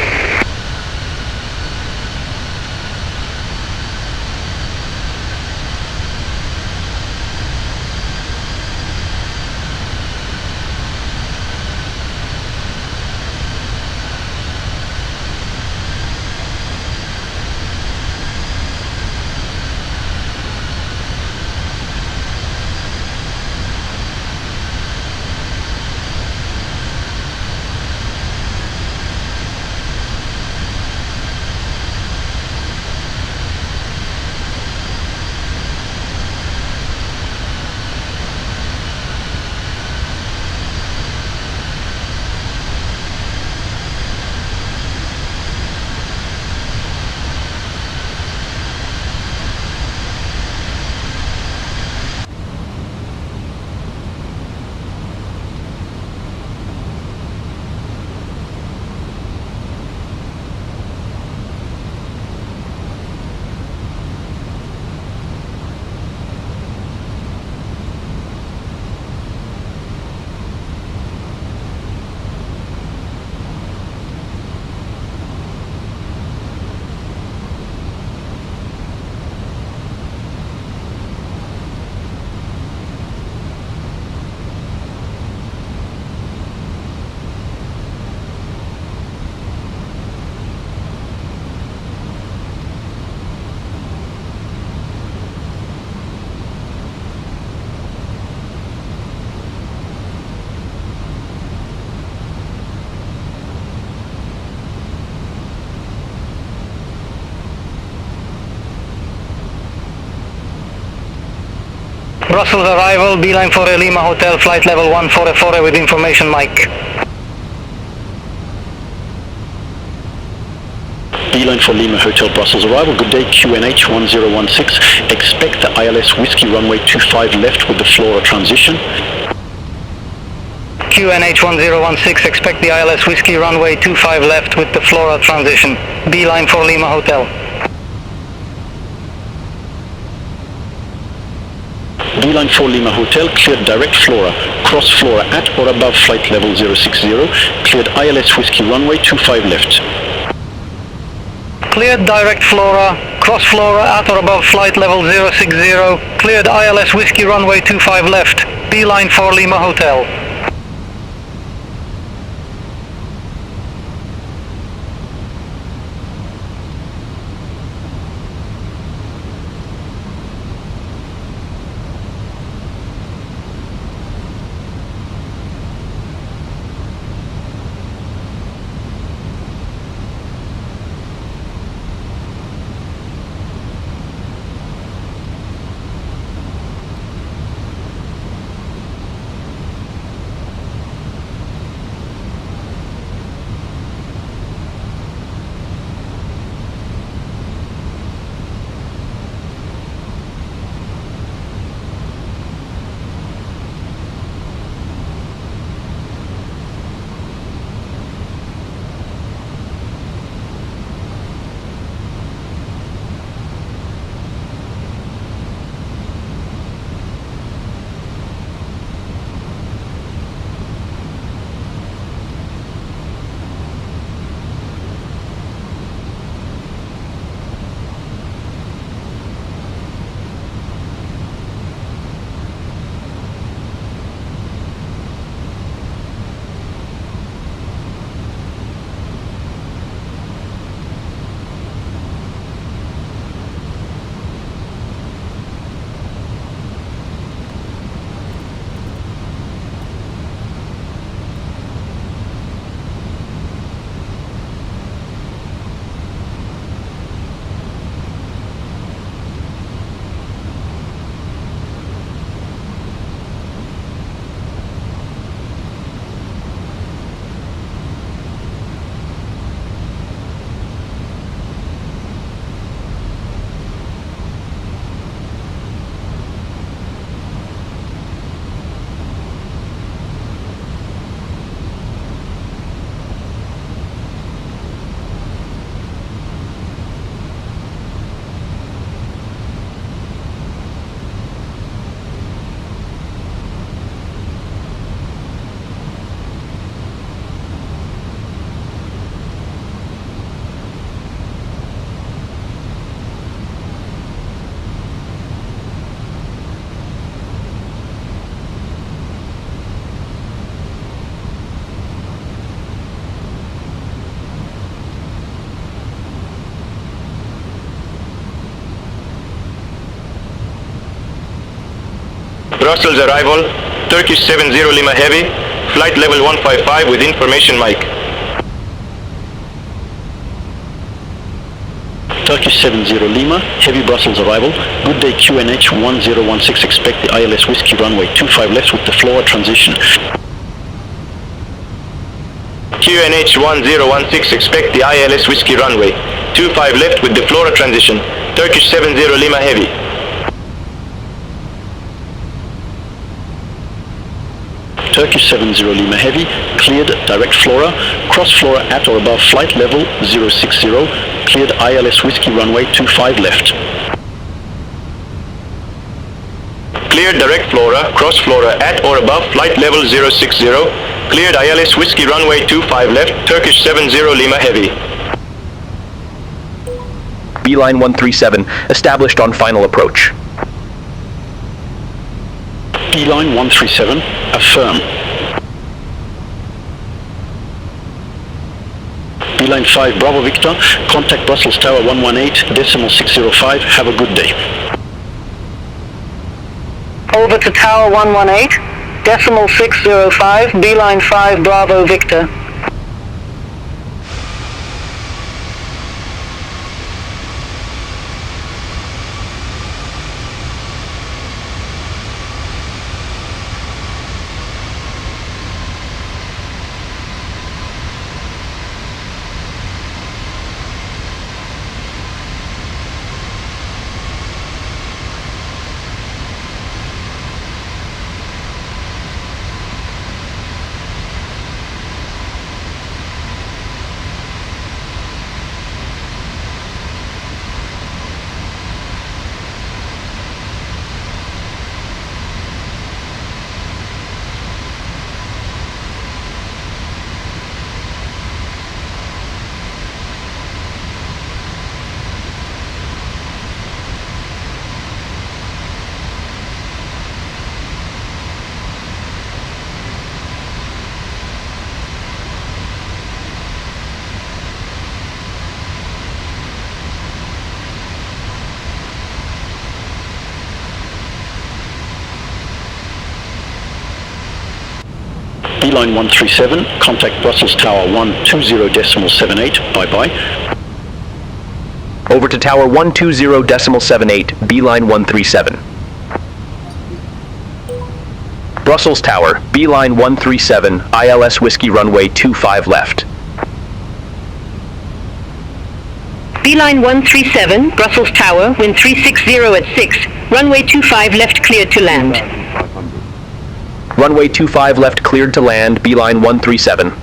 Brussels arrival, beeline for Lima Hotel, flight level 144 with information mic. Beeline for Lima Hotel Brussels arrival, good day, QNH 1016, expect the ILS Whiskey runway 25 left with the Flora transition. QNH 1016, expect the ILS Whiskey runway 25 left with the Flora transition. Beeline for Lima Hotel. Beeline for Lima Hotel, cleared direct Flora, cross Flora at or above flight level 060, cleared ILS Whiskey runway 25 left. Cleared direct Flora, cross Flora at or above flight level 060, cleared ILS Whiskey runway 25 left, beeline for Lima Hotel. Brussels arrival, Turkish 70 Lima Heavy, flight level 155 with information mic. Turkish 70 Lima, Heavy Brussels arrival, good day QNH 1016, expect the ILS Whiskey runway 25 left with the Flora transition. QNH 1016, expect the ILS Whiskey runway 25 left with the Flora transition. Turkish 70 Lima Heavy. Turkish 70 Lima Heavy, cleared direct Flora, cross Flora at or above flight level 060, cleared ILS Whiskey runway 25 left. Cleared direct Flora, cross Flora at or above flight level 060, cleared ILS Whiskey runway 25 left, Turkish 70 Lima Heavy. Beeline 137, established on final approach. Beeline 137, affirm. Beeline 5 Bravo Victor, contact Brussels Tower 118.605, have a good day. Over to Tower 118.605, Beeline 5 Bravo Victor. Beeline 137, contact Brussels Tower 120.78, bye-bye. Over to Tower 120.78, Beeline 137. Brussels Tower, Beeline 137, ILS Whiskey runway 25 left. Beeline 137, Brussels Tower, wind 360 at 6, runway 25 left cleared to land. Runway 25 left cleared to land, Beeline 137.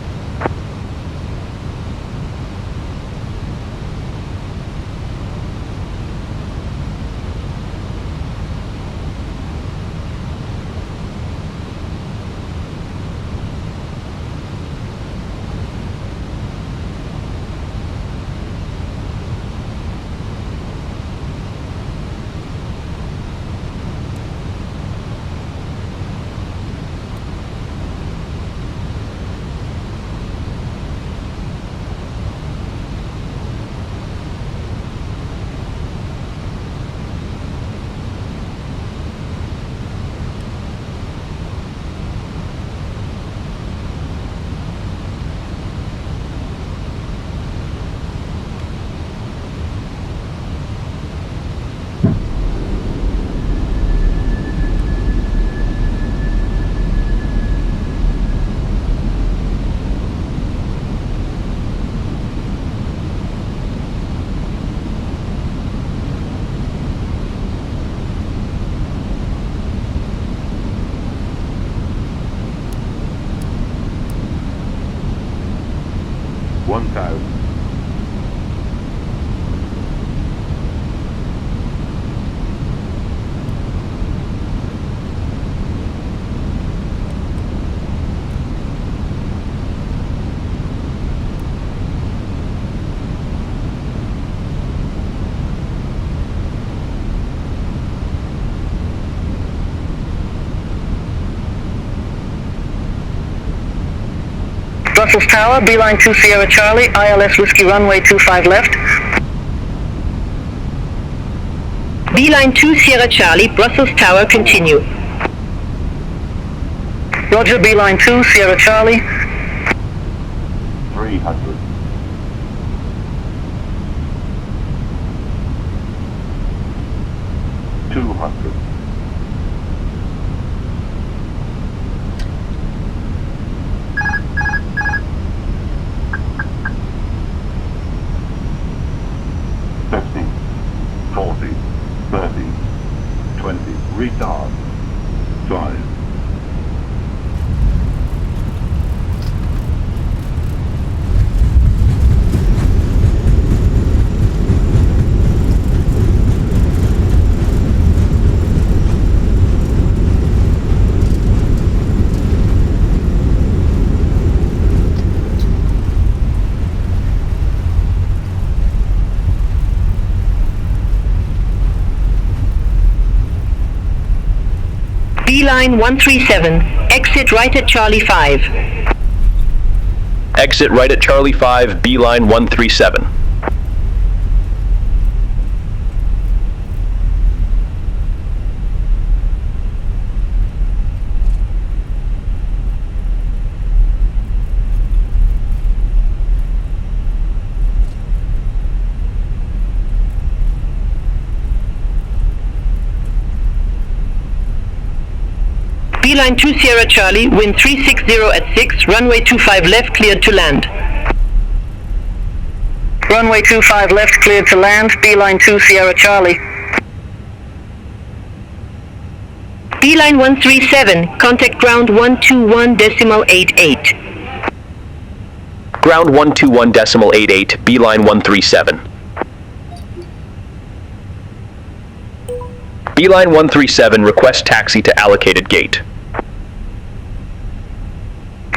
Brussels Tower, Beeline 2 Sierra Charlie, ILS Whiskey runway 25 left. Beeline 2 Sierra Charlie, Brussels Tower, continue. Roger, Beeline 2 Sierra Charlie. 300. Retard. 5. Beeline 137, exit right at Charlie 5. Exit right at Charlie 5, Beeline 137. Beeline 2 Sierra Charlie, wind 360 at 6, runway 25 left cleared to land. Runway 25 left cleared to land, Beeline 2 Sierra Charlie. Beeline 137, contact ground 121.88. Ground 121.88, Beeline 137. Beeline 137, request taxi to allocated gate.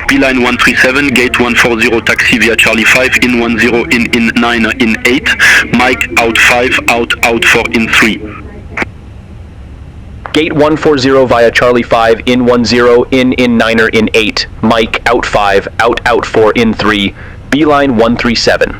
Beeline 137, gate 140 taxi via Charlie 5, in 10, in 9, in 8, Mike out 5, out 4, in 3. Gate 140 via Charlie 5, in 10, in 9er, in 8, Mike out 5, out 4, in 3, Beeline 137.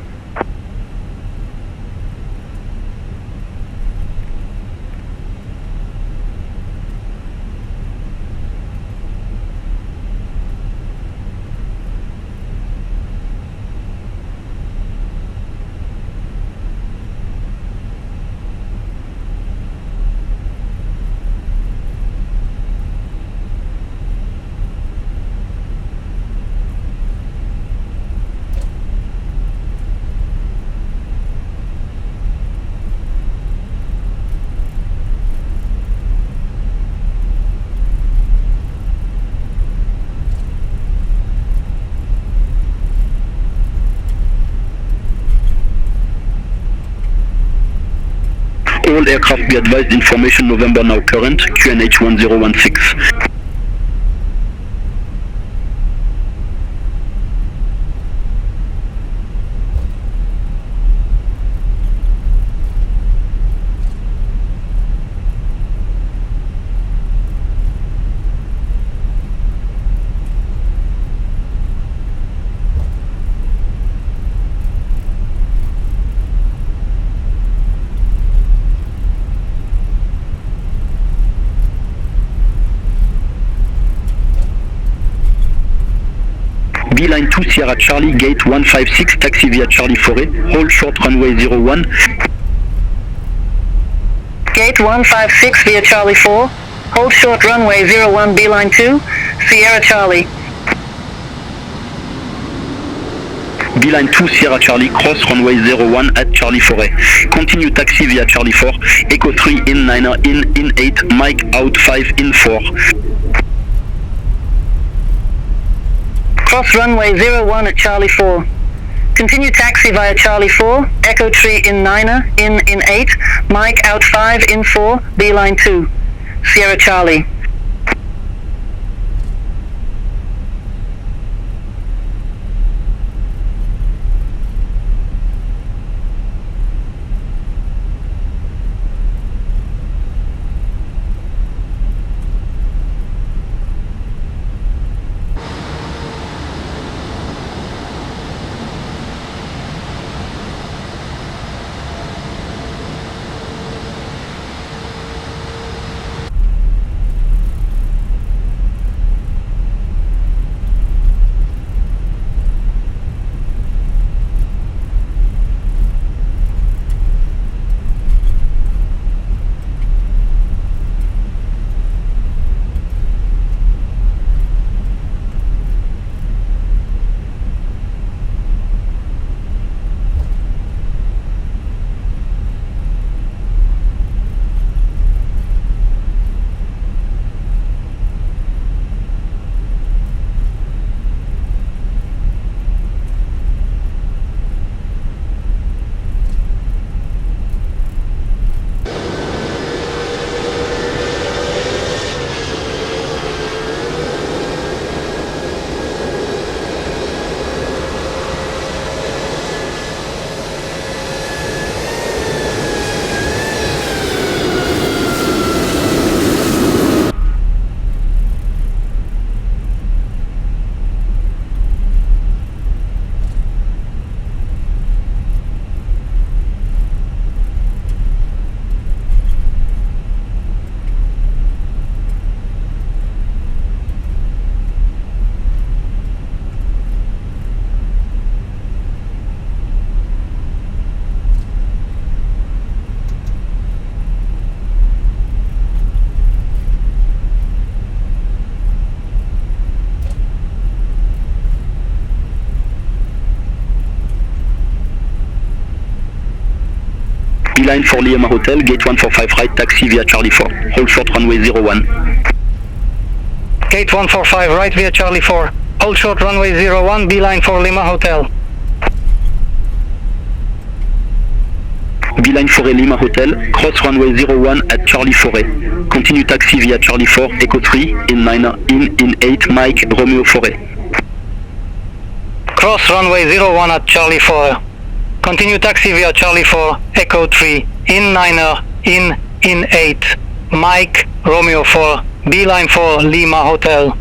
All aircraft be advised, information November now current, QNH 1016. Beeline 2 Sierra Charlie, gate 156, taxi via Charlie Forêt, hold short runway 01. Gate 156 via Charlie 4, hold short runway 01 Beeline 2, Sierra Charlie. Beeline 2 Sierra Charlie, cross runway 01 at Charlie Forêt. Continue taxi via Charlie 4, Echo 3 in 9er, in 8, Mike out 5 in 4. Cross runway 01 at Charlie 4. Continue taxi via Charlie 4, Echo 3 in 9er, in 8, Mike out 5 in 4, Beeline 2, Sierra Charlie. Beeline for Lima Hotel, gate 145 right, taxi via Charlie 4, hold short runway 01. Gate 145 right via Charlie 4, hold short runway 01, Beeline for Lima Hotel. Beeline Forêt Lima Hotel, cross runway 01 at Charlie Forêt. Continue taxi via Charlie 4, Echo 3, in 9er, in 8, Mike, Romeo Forêt. Cross runway 01 at Charlie 4. Continue taxi via Charlie 4, Echo 3, in 9er, in 8, Mike, Romeo 4, Beeline for Lima Hotel.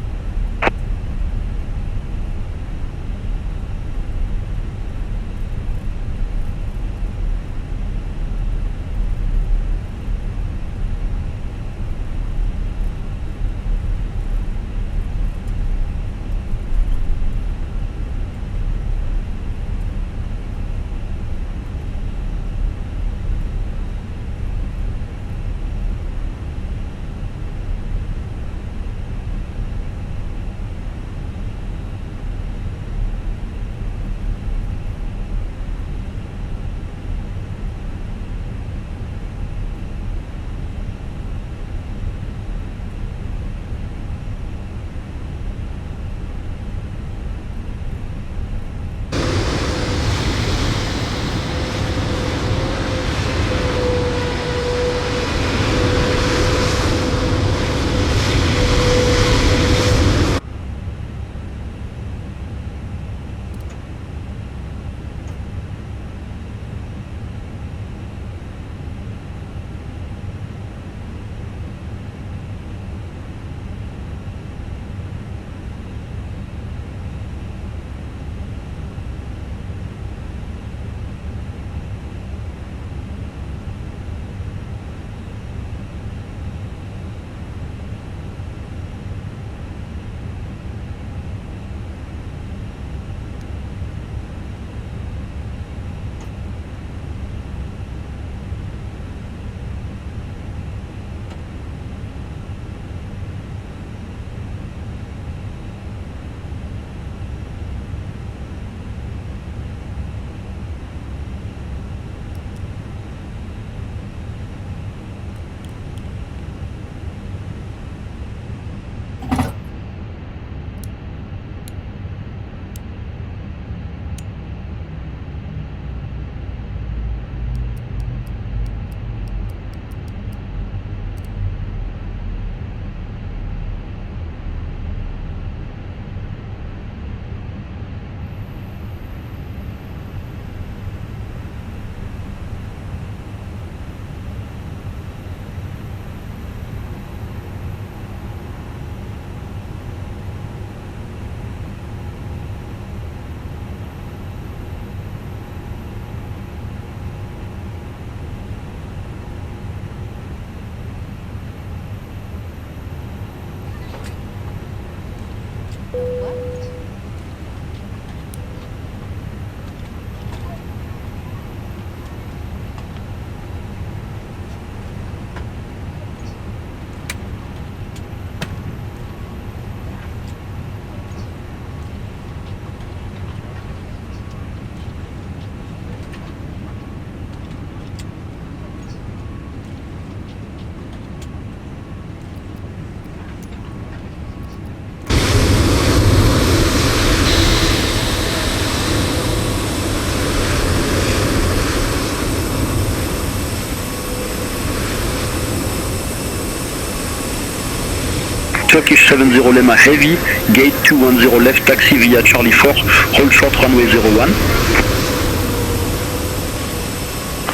Turkish 70 Lima Heavy, gate 210 left taxi via Charlie 4, hold short runway 01.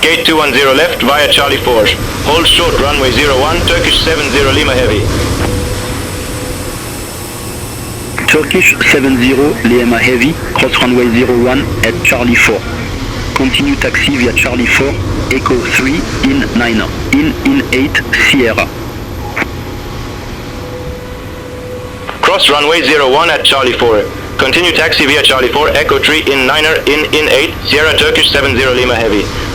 Gate 210 left via Charlie 4. Hold short runway 01, Turkish 70 Lima Heavy. Turkish 70 Lima Heavy, cross runway 01 at Charlie 4. Continue taxi via Charlie 4, Echo 3 in 9er, in 8 Sierra. Cross runway 01 at Charlie 4. Continue taxi via Charlie 4, Echo 3 in 9er, in 8, Sierra Turkish 70 Lima Heavy.